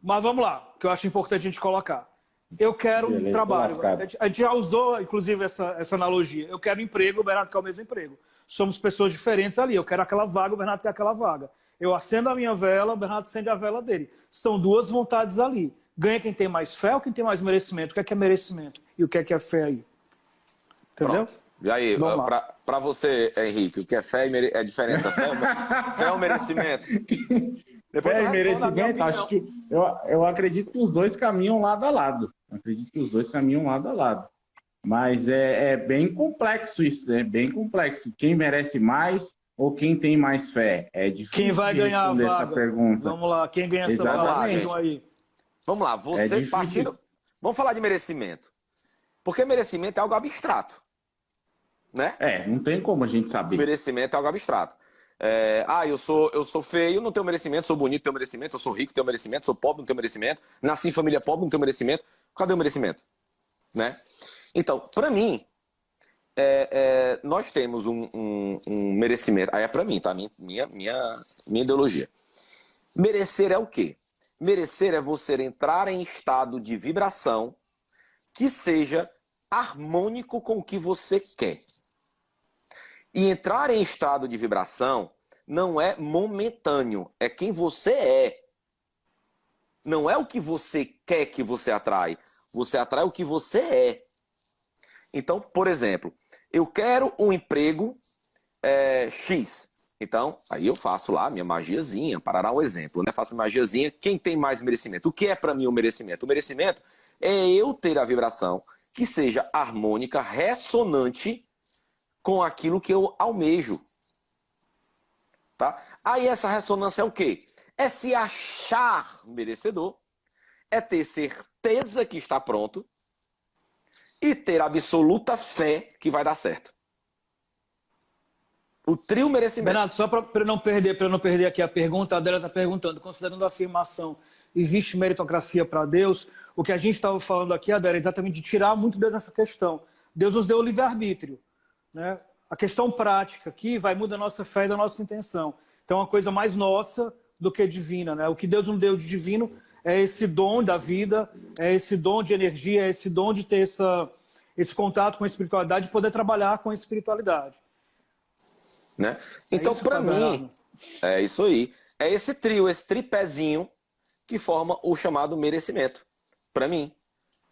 Mas vamos lá, que eu acho importante a gente colocar. Eu quero um trabalho. A gente já usou, inclusive, essa analogia. Eu quero emprego, o Bernardo quer o mesmo emprego. Somos pessoas diferentes ali. Eu quero aquela vaga, o Bernardo quer aquela vaga. Eu acendo a minha vela, o Bernardo acende a vela dele. São 2 vontades ali. Ganha quem tem mais fé ou quem tem mais merecimento? O que é merecimento? E o que é fé aí? Entendeu? Pronto. E aí, para você, Henrique, o que é fé e a diferença? Fé ou merecimento? Fé e merecimento, acho que eu acredito que os dois caminham lado a lado. Mas é bem complexo isso, é bem complexo. Quem merece mais ou quem tem mais fé? É difícil quem vai ganhar a vaga? Essa pergunta. Vamos lá, quem ganha essa vaga? Aí. Vamos lá, partindo... Vamos falar de merecimento. Porque merecimento é algo abstrato. Né? Não tem como a gente saber. Merecimento é algo abstrato. Eu sou feio, não tenho merecimento, sou bonito, tenho merecimento, eu sou rico, tenho merecimento, sou pobre, não tenho merecimento, nasci em família pobre, não tenho merecimento. Cadê o merecimento? Né? Então, para mim, nós temos um merecimento. Aí é para mim, tá? Minha ideologia. Merecer é o quê? Merecer é você entrar em estado de vibração que seja harmônico com o que você quer. E entrar em estado de vibração não é momentâneo, é quem você é. Não é o que você quer que você atrai. Você atrai o que você é. Então, por exemplo, eu quero um emprego X. Então, aí eu faço lá minha magiazinha, para dar um exemplo, né? Faço magiazinha. Quem tem mais merecimento? O que é para mim o merecimento? O merecimento é eu ter a vibração que seja harmônica, ressonante com aquilo que eu almejo. Tá? Aí essa ressonância é o quê? É se achar merecedor, é ter certeza que está pronto e ter absoluta fé que vai dar certo. O trio merecimento. Bernardo, só para eu não perder aqui a pergunta, a Adélia está perguntando, considerando a afirmação, existe meritocracia para Deus? O que a gente estava falando aqui, Adélia, é exatamente de tirar muito Deus dessa questão. Deus nos deu o livre-arbítrio, né? A questão prática aqui vai mudar a nossa fé e da nossa intenção. Então é uma coisa mais nossa do que divina, né? O que Deus nos deu de divino é esse dom da vida, é esse dom de energia, é esse dom de ter esse contato com a espiritualidade e poder trabalhar com a espiritualidade. Né? Então, para mim, é isso aí. É esse trio, esse tripézinho que forma o chamado merecimento. Para mim.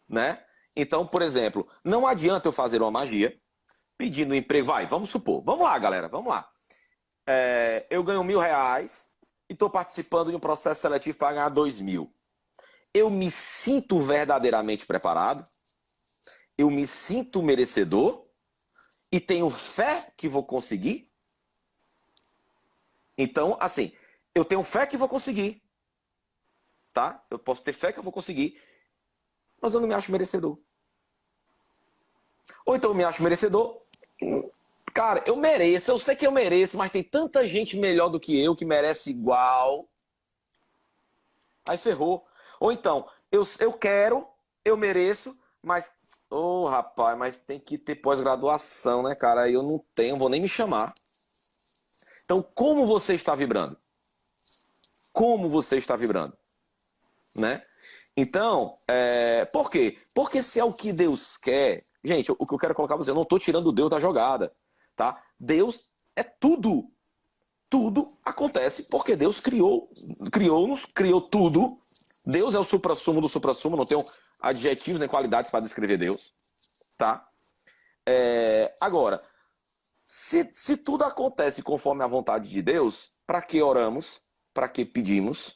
Né? Então, por exemplo, não adianta eu fazer uma magia pedindo um emprego. Vamos supor. Vamos lá, galera. Vamos lá. Eu ganho R$1.000 e estou participando de um processo seletivo para ganhar 2.000. Eu me sinto verdadeiramente preparado, eu me sinto merecedor e tenho fé que vou conseguir. Então, assim, eu tenho fé que vou conseguir, tá? Eu posso ter fé que eu vou conseguir, mas eu não me acho merecedor. Ou então eu me acho merecedor, cara, eu mereço, eu sei que eu mereço, mas tem tanta gente melhor do que eu que merece igual. Aí ferrou. Ou então, eu quero, eu mereço, mas, rapaz, mas tem que ter pós-graduação, né, cara? Aí eu não tenho, vou nem me chamar. Então, como você está vibrando? Como você está vibrando? Né? Então, por quê? Porque se é o que Deus quer... Gente, o que eu quero colocar pra você, eu não estou tirando Deus da jogada. Tá? Deus é tudo. Tudo acontece porque Deus criou-nos, criou tudo. Deus é o suprassumo do suprassumo, não tenho adjetivos nem qualidades para descrever Deus. Tá? Agora, se tudo acontece conforme a vontade de Deus, para que oramos? Para que pedimos?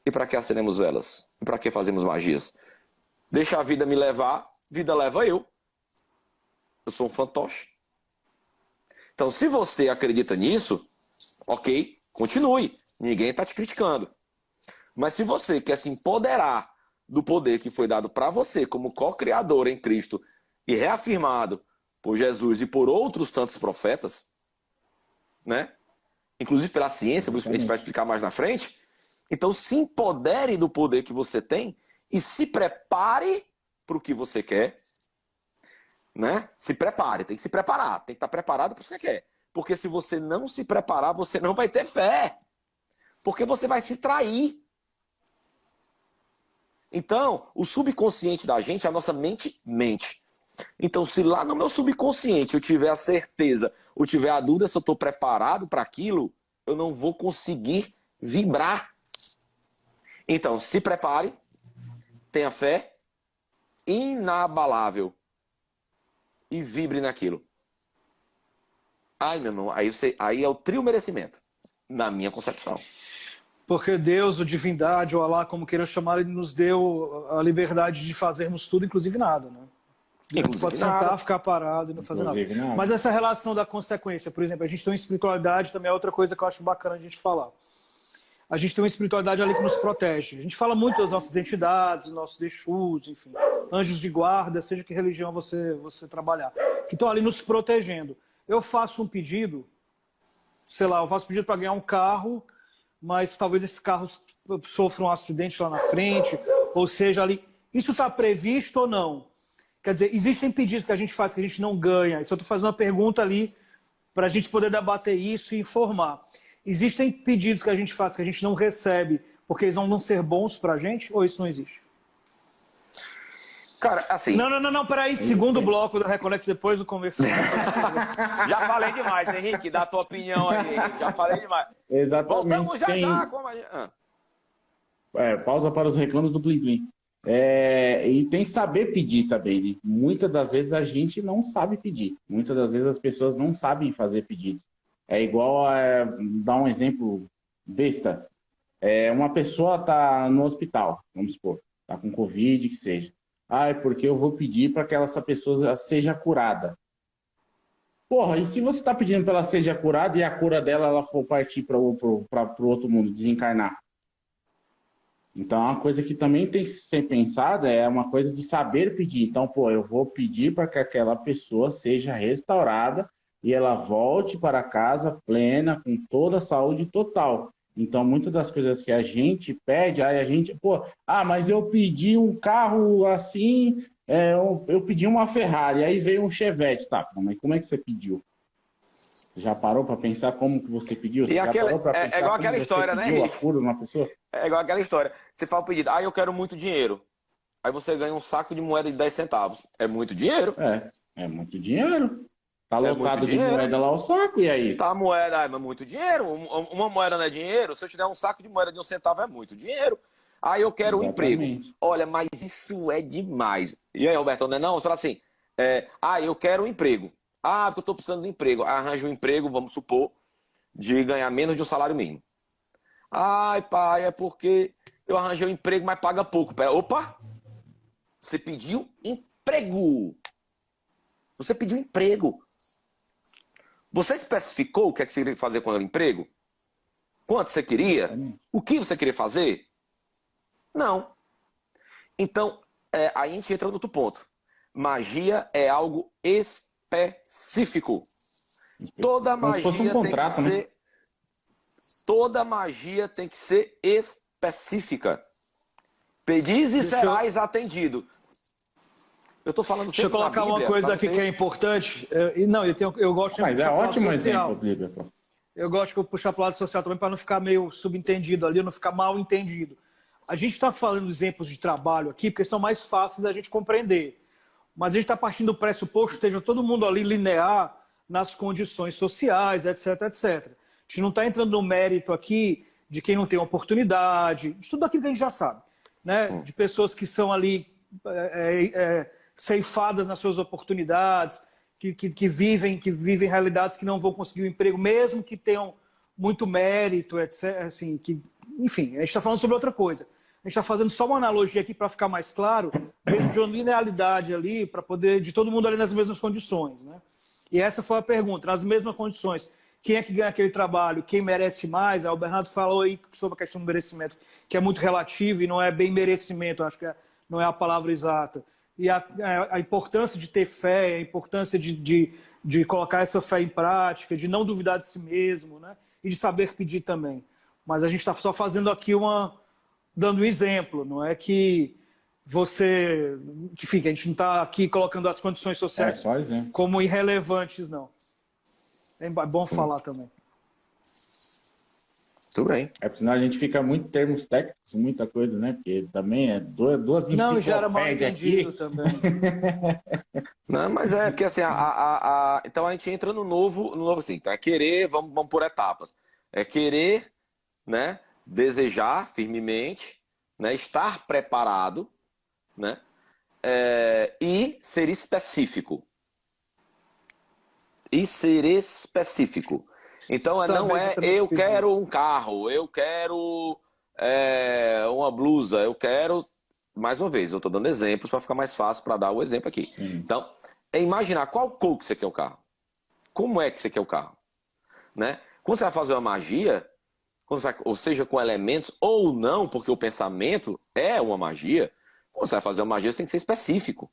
E para que acendemos velas? E para que fazemos magias? Deixa a vida me levar, vida leva eu. Eu sou um fantoche. Então, se você acredita nisso, ok, continue. Ninguém está te criticando. Mas se você quer se empoderar do poder que foi dado para você como co-criador em Cristo e reafirmado por Jesus e por outros tantos profetas, né? Inclusive pela ciência, por isso a gente vai explicar mais na frente. Então se empodere do poder que você tem e se prepare para o que você quer, né? Se prepare, tem que se preparar, tem que estar preparado para o que você quer. Porque se você não se preparar, você não vai ter fé. Porque você vai se trair. Então, o subconsciente da gente, a nossa mente mente. Então, se lá no meu subconsciente eu tiver a certeza, ou tiver a dúvida se eu estou preparado para aquilo, eu não vou conseguir vibrar. Então, se prepare, tenha fé inabalável e vibre naquilo. Ai, meu irmão, aí é o trio merecimento, na minha concepção. Porque Deus, o divindade, ou Alá, como queiram chamar, ele nos deu a liberdade de fazermos tudo, inclusive nada, né? Inclusive pode sentar, nada. Ficar parado e não fazer nada. Mas essa relação da consequência, por exemplo, a gente tem uma espiritualidade, também é outra coisa que eu acho bacana a gente falar. A gente tem uma espiritualidade ali que nos protege. A gente fala muito das nossas entidades, dos nossos Exus, enfim, anjos de guarda, seja que religião você trabalhar, que estão ali nos protegendo. Eu faço um pedido, sei lá, eu faço um pedido para ganhar um carro, mas talvez esse carro sofra um acidente lá na frente, ou seja, ali. Isso está previsto ou não? Quer dizer, existem pedidos que a gente faz que a gente não ganha. Isso eu estou fazendo uma pergunta ali para a gente poder debater isso e informar. Existem pedidos que a gente faz que a gente não recebe porque eles não vão ser bons para a gente? Ou isso não existe? Cara, assim... Não, peraí. Segundo bloco do Reconnect, depois do conversar. Já falei demais, Henrique, dá a tua opinião aí, Henrique. Já falei demais. Exatamente. Voltamos já com a magia. Pausa para os reclamos do Plim Plim. E tem que saber pedir também, né? Muitas das vezes a gente não sabe pedir. Muitas das vezes as pessoas não sabem fazer pedidos. É igual dar um exemplo besta. Uma pessoa está no hospital, vamos supor, está com Covid, que seja. É porque eu vou pedir para que essa pessoa seja curada. Porra, e se você está pedindo para ela seja curada e a cura dela ela for partir para o outro mundo, desencarnar? Então, uma coisa que também tem que ser pensada é uma coisa de saber pedir. Então, eu vou pedir para que aquela pessoa seja restaurada e ela volte para casa plena, com toda a saúde total. Então, muitas das coisas que a gente pede, aí a gente, mas eu pedi um carro assim, eu pedi uma Ferrari, aí veio um Chevette, tá? Mas como é que você pediu? Já parou para pensar como que você pediu? Você é igual aquela história, né, Henrique? A cura de uma pessoa? É igual aquela história. Você faz o pedido, eu quero muito dinheiro. Aí você ganha um saco de moeda de 10 centavos. É muito dinheiro. É muito dinheiro. Tá lotado de moeda lá o saco, e aí? Tá moeda, é muito dinheiro. Uma moeda não é dinheiro. Se eu te der um saco de moeda de 1 centavo, é muito dinheiro. Aí eu quero um emprego. Olha, mas isso é demais. E aí, Alberto, não é não? Você fala assim, eu quero um emprego. Porque eu tô precisando de um emprego. Arranjo um emprego, vamos supor, de ganhar menos de um salário mínimo. Pai, é porque eu arranjei um emprego, mas paga pouco. Opa! Você pediu emprego. Você pediu emprego. Você especificou o que é que você queria fazer com o emprego? Quanto você queria? O que você queria fazer? Não. Então, aí a gente entra no outro ponto. Magia é algo específico. Toda magia Toda magia tem que ser específica. Pedis e serás atendido. Eu estou falando sempre. Deixa eu colocar uma coisa aqui que é importante. Eu gosto de puxar para o lado ótimo social. Exemplo, Bíblia. Eu gosto de puxar para o lado social também para não ficar meio subentendido ali, não ficar mal entendido. A gente está falando exemplos de trabalho aqui porque são mais fáceis da gente compreender. Mas a gente está partindo do pressuposto que esteja todo mundo ali linear nas condições sociais, etc, etc. A gente não está entrando no mérito aqui de quem não tem oportunidade, de tudo aquilo que a gente já sabe, né? De pessoas que são ali ceifadas nas suas oportunidades, que vivem realidades que não vão conseguir um emprego, mesmo que tenham muito mérito, etc. Assim, enfim, a gente está falando sobre outra coisa. A gente está fazendo só uma analogia aqui para ficar mais claro, dentro de uma linearidade ali, para poder, de todo mundo ali nas mesmas condições, né? E essa foi a pergunta, nas mesmas condições. Quem é que ganha aquele trabalho? Quem merece mais? O Bernardo falou aí sobre a questão do merecimento, que é muito relativo e não é bem merecimento, acho que não é a palavra exata. E a importância de ter fé, a importância de colocar essa fé em prática, de não duvidar de si mesmo, né? E de saber pedir também. Mas a gente está só fazendo aqui dando um exemplo, não é que a gente não está aqui colocando as condições sociais como irrelevantes, não. É bom falar também. Tudo bem. Porque senão a gente fica muito termos técnicos, muita coisa, né? Porque também é duas enciclopédias. Não, já era mal entendido aqui. também. Não, mas porque assim, então a gente entra no novo assim, então é querer, vamos por etapas. É querer, né? Desejar firmemente, né? Estar preparado, né? E ser específico. Então eu quero um carro, eu quero uma blusa, eu quero... Mais uma vez, eu estou dando exemplos para ficar mais fácil para dar o exemplo aqui. Sim. Então, imaginar qual cor que você quer o carro. Como é que você quer o carro? Né? Quando você vai fazer uma magia, ou seja, com elementos ou não, porque o pensamento é uma magia, quando você vai fazer uma magia, você tem que ser específico.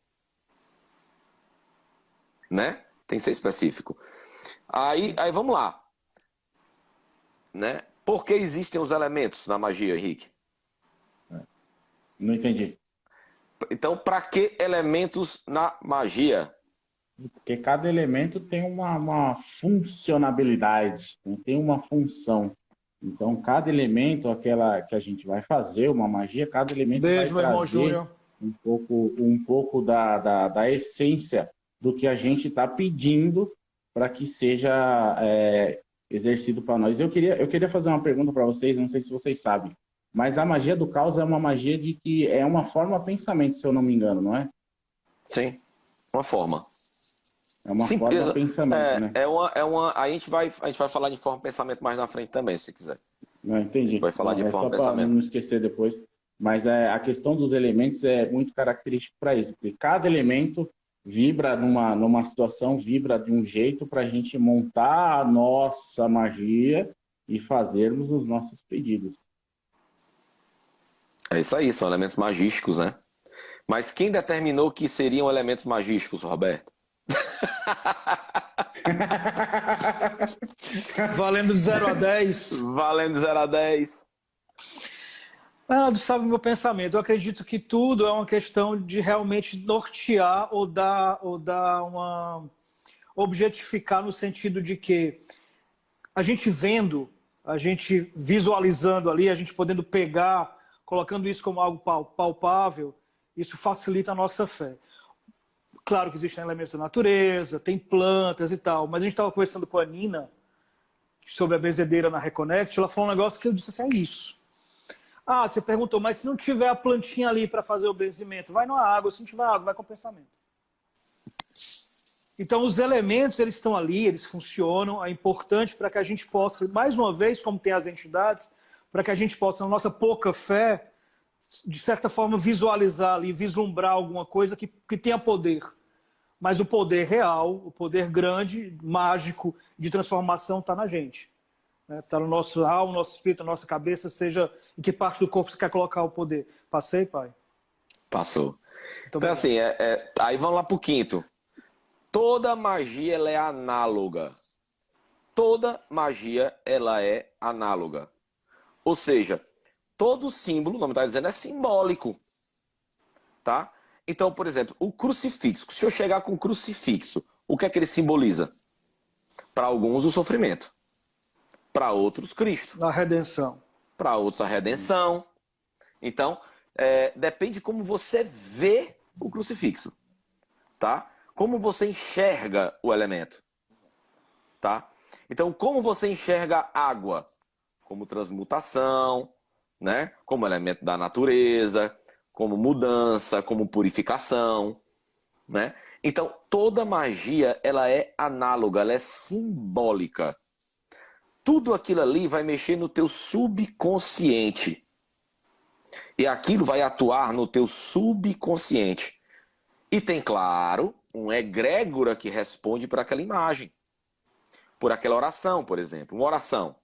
Né? Tem que ser específico. Aí vamos lá. Né? Por que existem os elementos na magia, Henrique? Não entendi. Então, para que elementos na magia? Porque cada elemento tem uma funcionalidade, tem uma função. Então, cada elemento, aquela que a gente vai fazer, uma magia, cada elemento vai trazer um pouco da essência do que a gente está pedindo para que seja exercido para nós. Eu queria fazer uma pergunta para vocês, não sei se vocês sabem, mas a magia do caos é uma magia de que é uma forma de pensamento, se eu não me engano, não é? Sim, uma forma. É uma forma de pensamento, né? A gente vai falar de forma de pensamento mais na frente também, se quiser. Não, entendi. Vai falar de forma de só para pensamento. não esquecer depois. Mas a questão dos elementos é muito característico para isso, porque cada elemento vibra numa situação, vibra de um jeito para a gente montar a nossa magia e fazermos os nossos pedidos. É isso aí, são elementos magísticos, né? Mas quem determinou que seriam elementos magísticos, Roberto? Valendo de 0 a 10. Valendo de 0 a 10. Tu sabe o meu pensamento. Eu acredito que tudo é uma questão de realmente nortear ou dar uma... objetificar no sentido de que a gente vendo, a gente visualizando ali, a gente podendo pegar, colocando isso como algo palpável, isso facilita a nossa fé. Claro que existem elementos da natureza, tem plantas e tal, mas a gente estava conversando com a Nina sobre a benzedeira na Reconnect, ela falou um negócio que eu disse assim, é isso. Você perguntou, mas se não tiver a plantinha ali para fazer o benzimento, vai na água, se não tiver água, vai com o pensamento. Então os elementos, eles estão ali, eles funcionam, é importante para que a gente possa, mais uma vez, como tem as entidades, para que a gente possa, na nossa pouca fé, de certa forma, visualizar ali, vislumbrar alguma coisa que tenha poder. Mas o poder real, o poder grande, mágico, de transformação está na gente. Está no nosso alma, no nosso espírito, na nossa cabeça, seja em que parte do corpo você quer colocar o poder. Passei, pai? Passou. Então assim, aí vamos lá para o quinto. Toda magia ela é análoga. Toda magia ela é análoga. Ou seja, todo símbolo, o nome está dizendo, é simbólico. Tá? Então, por exemplo, o crucifixo. Se eu chegar com o crucifixo, o que é que ele simboliza? Para alguns, o sofrimento. Para outros, Cristo. A redenção. Para outros, a redenção. Então, depende de como você vê o crucifixo. Tá? Como você enxerga o elemento. Tá? Então, como você enxerga água? Como transmutação, né? Como elemento da natureza, como mudança, como purificação, né? Então, toda magia, ela é análoga, ela é simbólica. Tudo aquilo ali vai mexer no teu subconsciente. E aquilo vai atuar no teu subconsciente. E tem, claro, um egrégora que responde por aquela imagem. Por aquela oração, por exemplo. Uma oração.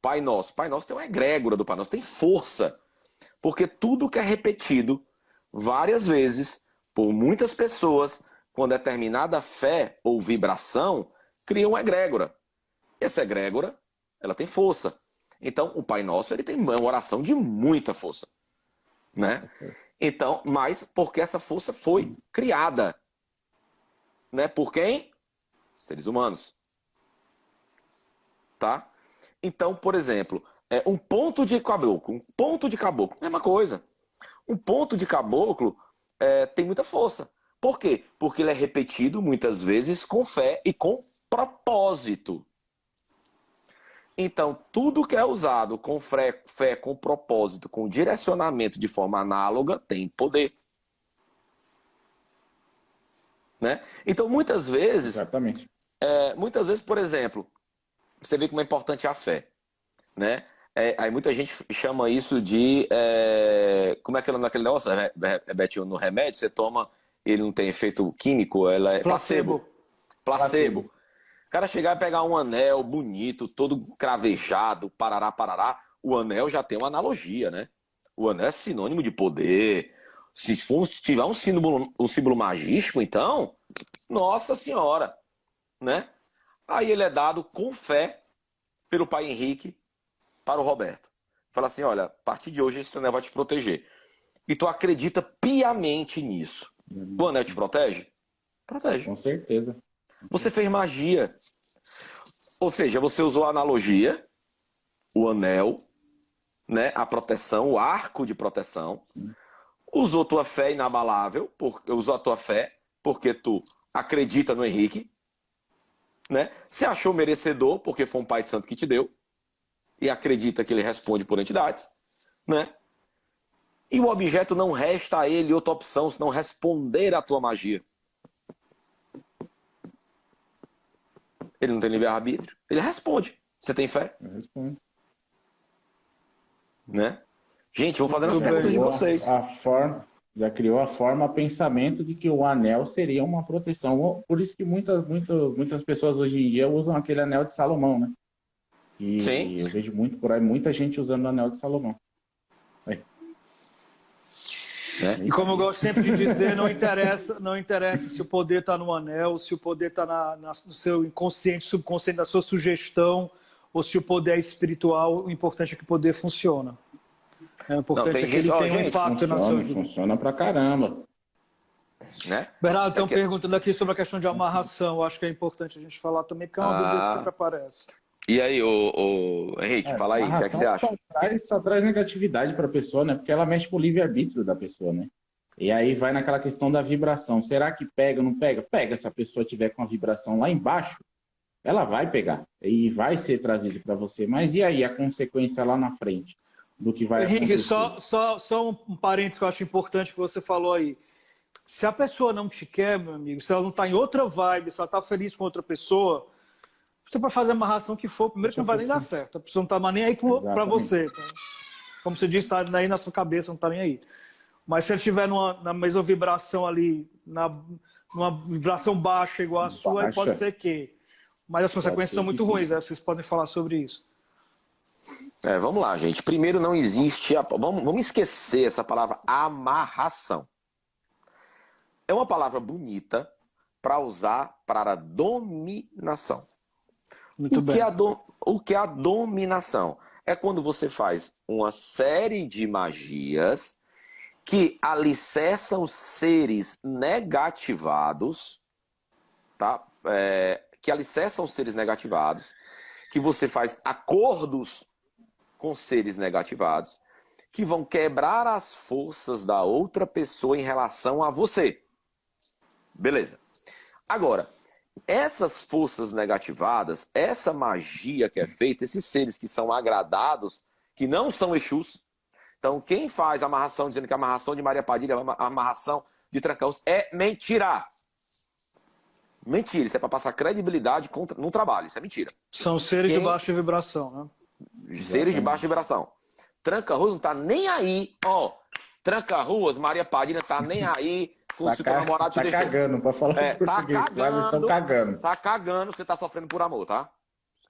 Pai Nosso. Pai Nosso tem uma egrégora do Pai Nosso, tem força. Porque tudo que é repetido várias vezes por muitas pessoas com determinada fé ou vibração, cria uma egrégora. Essa egrégora, ela tem força. Então, o Pai Nosso, ele tem uma oração de muita força. Né? Então, mas porque essa força foi criada. Né? Por quem? Seres humanos. Tá? Então, por exemplo, um ponto de caboclo. Mesma coisa. Um ponto de caboclo tem muita força. Por quê? Porque ele é repetido muitas vezes com fé e com propósito. Então, tudo que é usado com fé, com propósito, com direcionamento de forma análoga, tem poder. Né? Então, muitas vezes... Exatamente. Muitas vezes, por exemplo, você vê como é importante a fé. Né? Aí muita gente chama isso de... como é que é o nome daquele negócio, Betinho? No remédio, você toma, ele não tem efeito químico, ela é placebo. O cara chegar e pegar um anel bonito, todo cravejado, parará, o anel já tem uma analogia, né? O anel é sinônimo de poder. Se tiver um símbolo magístico, então, nossa senhora, né? Aí ele é dado com fé pelo pai Henrique para o Roberto. Fala assim, olha, a partir de hoje esse anel vai te proteger. E tu acredita piamente nisso. O anel te protege? Protege. Com certeza. Você fez magia. Ou seja, você usou a analogia, o anel, né, a proteção, o arco de proteção, usou tua fé inabalável, usou a tua fé porque tu acredita no Henrique, né? Se achou merecedor porque foi um pai de santo que te deu e acredita que ele responde por entidades, né? E o objeto não resta a ele outra opção senão responder à tua magia. Ele não tem livre-arbítrio, ele responde. Você tem fé? Eu respondo. Né? Gente, vou fazendo as perguntas de vocês. Já criou a forma, pensamento de que o anel seria uma proteção. Por isso que muitas pessoas hoje em dia usam aquele anel de Salomão, né? E Sim. eu vejo muito por aí, muita gente usando o anel de Salomão. E como eu gosto sempre de dizer, não interessa se o poder está no anel, se o poder está no seu inconsciente, subconsciente, da sua sugestão, ou se o poder é espiritual, o importante é que o poder funciona. O importante é que ele tenha um impacto na sua vida. Funciona pra caramba. Né? Bernardo, estão perguntando aqui sobre a questão de amarração. Eu acho que é importante a gente falar também, porque é uma dúvida que sempre aparece. E aí, o Henrique, fala aí, o que é que você acha? Só traz negatividade para a pessoa, né? Porque ela mexe com o livre-arbítrio da pessoa, né? E aí vai naquela questão da vibração. Será que pega ou não pega? Pega. Se a pessoa tiver com a vibração lá embaixo, ela vai pegar. E vai ser trazido para você. Mas e aí a consequência lá na frente do que vai Henrique, acontecer? só um parênteses que eu acho importante que você falou aí. Se a pessoa não te quer, meu amigo, se ela não está em outra vibe, se ela está feliz com outra pessoa, você pode fazer a amarração que for, primeiro que não vai nem dar certo. A pessoa não está nem aí para você. Como você disse, está aí na sua cabeça, não está nem aí. Mas se ele estiver na mesma vibração ali, numa vibração baixa igual a sua, aí pode ser que. Mas as consequências são muito ruins, né? Vocês podem falar sobre isso. Vamos lá, gente. Primeiro, não existe... Vamos esquecer essa palavra amarração. É uma palavra bonita para usar para a dominação. O que é a dominação? É quando você faz uma série de magias que alicerçam seres negativados, tá? Que alicerçam seres negativados, que você faz acordos com seres negativados, que vão quebrar as forças da outra pessoa em relação a você. Beleza. Agora, essas forças negativadas, essa magia que é feita, esses seres que são agradados, que não são Exus. Então, quem faz amarração dizendo que a amarração de Maria Padilha é uma amarração de Tranca-Rosas é mentira. Mentira, isso é para passar credibilidade no trabalho, isso é mentira. São seres de baixa vibração, né? Seres de baixa vibração. Tranca-Rosas não tá nem aí, ó. Tranca-Ruas, Maria Padilha não tá nem aí com se o teu namorado te deixou. Tá cagando, pra falar português. Tá cagando, estão cagando. Tá cagando, você tá sofrendo por amor, tá?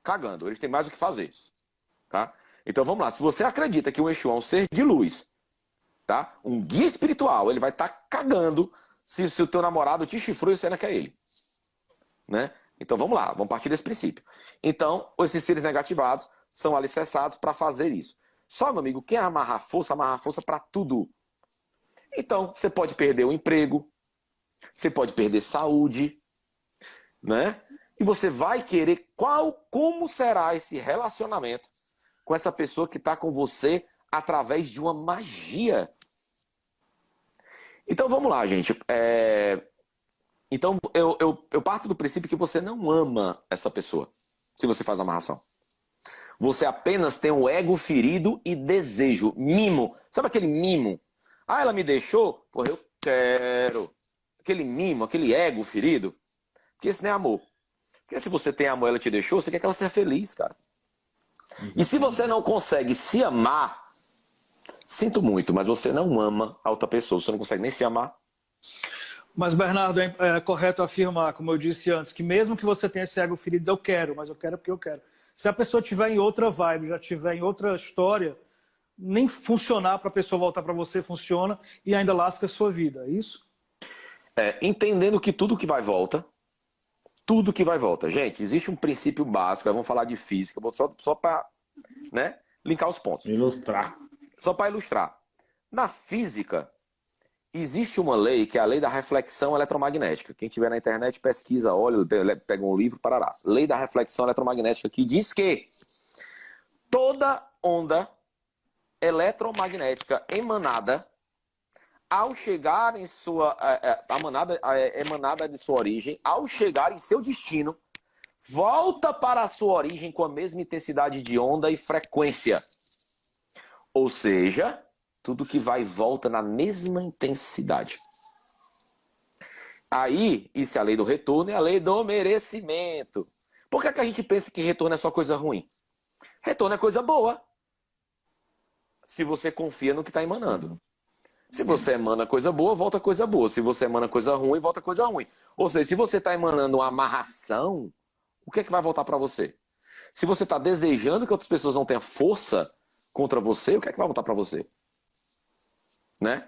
Cagando, eles têm mais o que fazer, tá? Então vamos lá, se você acredita que o Exu é um ser de luz, tá? Um guia espiritual, ele vai estar cagando se o teu namorado te chifrou e você não quer ele, né? Então vamos lá, vamos partir desse princípio. Então, esses seres negativados são alicerçados para fazer isso. Só, meu amigo, quem amarra força para tudo. Então, você pode perder o emprego, você pode perder saúde, né? E você vai querer como será esse relacionamento com essa pessoa que está com você através de uma magia. Então, vamos lá, gente. Então, eu parto do princípio que você não ama essa pessoa, se você faz a amarração. Você apenas tem o ego ferido e desejo. Mimo. Sabe aquele mimo? Ah, ela me deixou? Porra, eu quero. Aquele mimo, aquele ego ferido. Porque esse não é amor. Porque se você tem amor e ela te deixou, você quer que ela seja feliz, cara. E se você não consegue se amar, sinto muito, mas você não ama a outra pessoa. Você não consegue nem se amar. Mas, Bernardo, é correto afirmar, como eu disse antes, que mesmo que você tenha esse ego ferido, eu quero, mas eu quero porque eu quero. Se a pessoa estiver em outra vibe, já estiver em outra história, nem funcionar para a pessoa voltar para você funciona e ainda lasca a sua vida, é isso? Entendendo que tudo que vai volta, tudo que vai volta. Gente, existe um princípio básico, vamos falar de física, só para, né, linkar os pontos. Ilustrar. Só para ilustrar. Na física, existe uma lei que é a lei da reflexão eletromagnética. Quem tiver na internet pesquisa, olha, pega um livro, parará. Lei da reflexão eletromagnética, que diz que toda onda eletromagnética emanada ao chegar em sua emanada de sua origem, ao chegar em seu destino, volta para a sua origem com a mesma intensidade de onda e frequência. Ou seja, tudo que vai e volta na mesma intensidade. Aí, isso é a lei do retorno e a lei do merecimento. Por que a gente pensa que retorno é só coisa ruim? Retorno é coisa boa. Se você confia no que está emanando. Se você emana coisa boa, volta coisa boa. Se você emana coisa ruim, volta coisa ruim. Ou seja, se você está emanando uma amarração, o que é que vai voltar para você? Se você está desejando que outras pessoas não tenham força contra você, o que é que vai voltar para você? Né?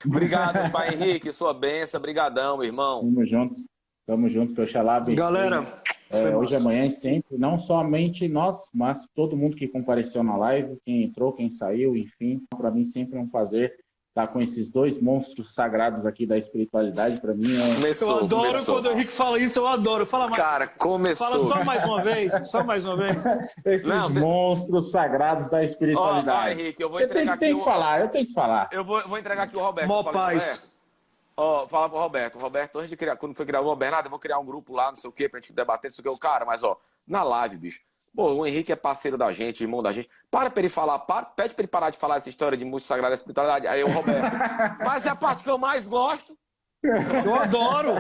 Obrigado, pai Henrique, sua bênção. Brigadão, meu irmão. Tamo junto, que Oxalá abençoe. Galera, hoje, amanhã e sempre, não somente nós, mas todo mundo que compareceu na live, quem entrou, quem saiu, enfim. Para mim sempre é um prazer estar com esses dois monstros sagrados aqui da espiritualidade. Para mim eu adoro quando o Henrique fala isso, eu adoro. Fala mais. Cara, começou. Fala só mais uma vez, só mais uma vez. Esses monstros sagrados da espiritualidade. Henrique, eu vou entregar aqui. Eu tenho que falar. Eu vou entregar aqui o Roberto. Mó paz. Fala pro Roberto. Roberto, antes de criar, quando foi criar o Bernardo, eu vou criar um grupo lá, não sei o quê, pra gente debater, não sei o quê. Cara, mas na live, bicho. Pô, o Henrique é parceiro da gente, irmão da gente. Para ele falar, pede pra ele parar de falar essa história de música sagrada da espiritualidade. Aí o Roberto. Mas é a parte que eu mais gosto. Eu adoro.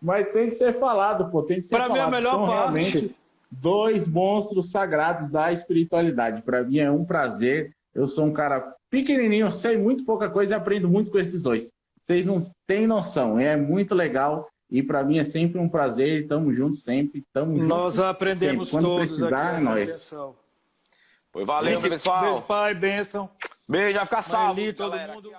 Mas tem que ser falado, pô. Tem que ser falado. Pra mim é a melhor São parte. Realmente dois monstros sagrados da espiritualidade. Pra mim é um prazer. Eu sou um cara pequenininho, eu sei muito pouca coisa e aprendo muito com esses dois. Vocês não têm noção. É muito legal. E para mim é sempre um prazer, estamos juntos sempre, Nós aprendemos sempre. Quando todos precisar, aqui, nós. Pois valeu, pessoal. Beijo, pai, bênção. Beijo, vai ficar salvo. Todo mundo.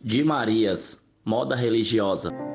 De Marias, moda religiosa.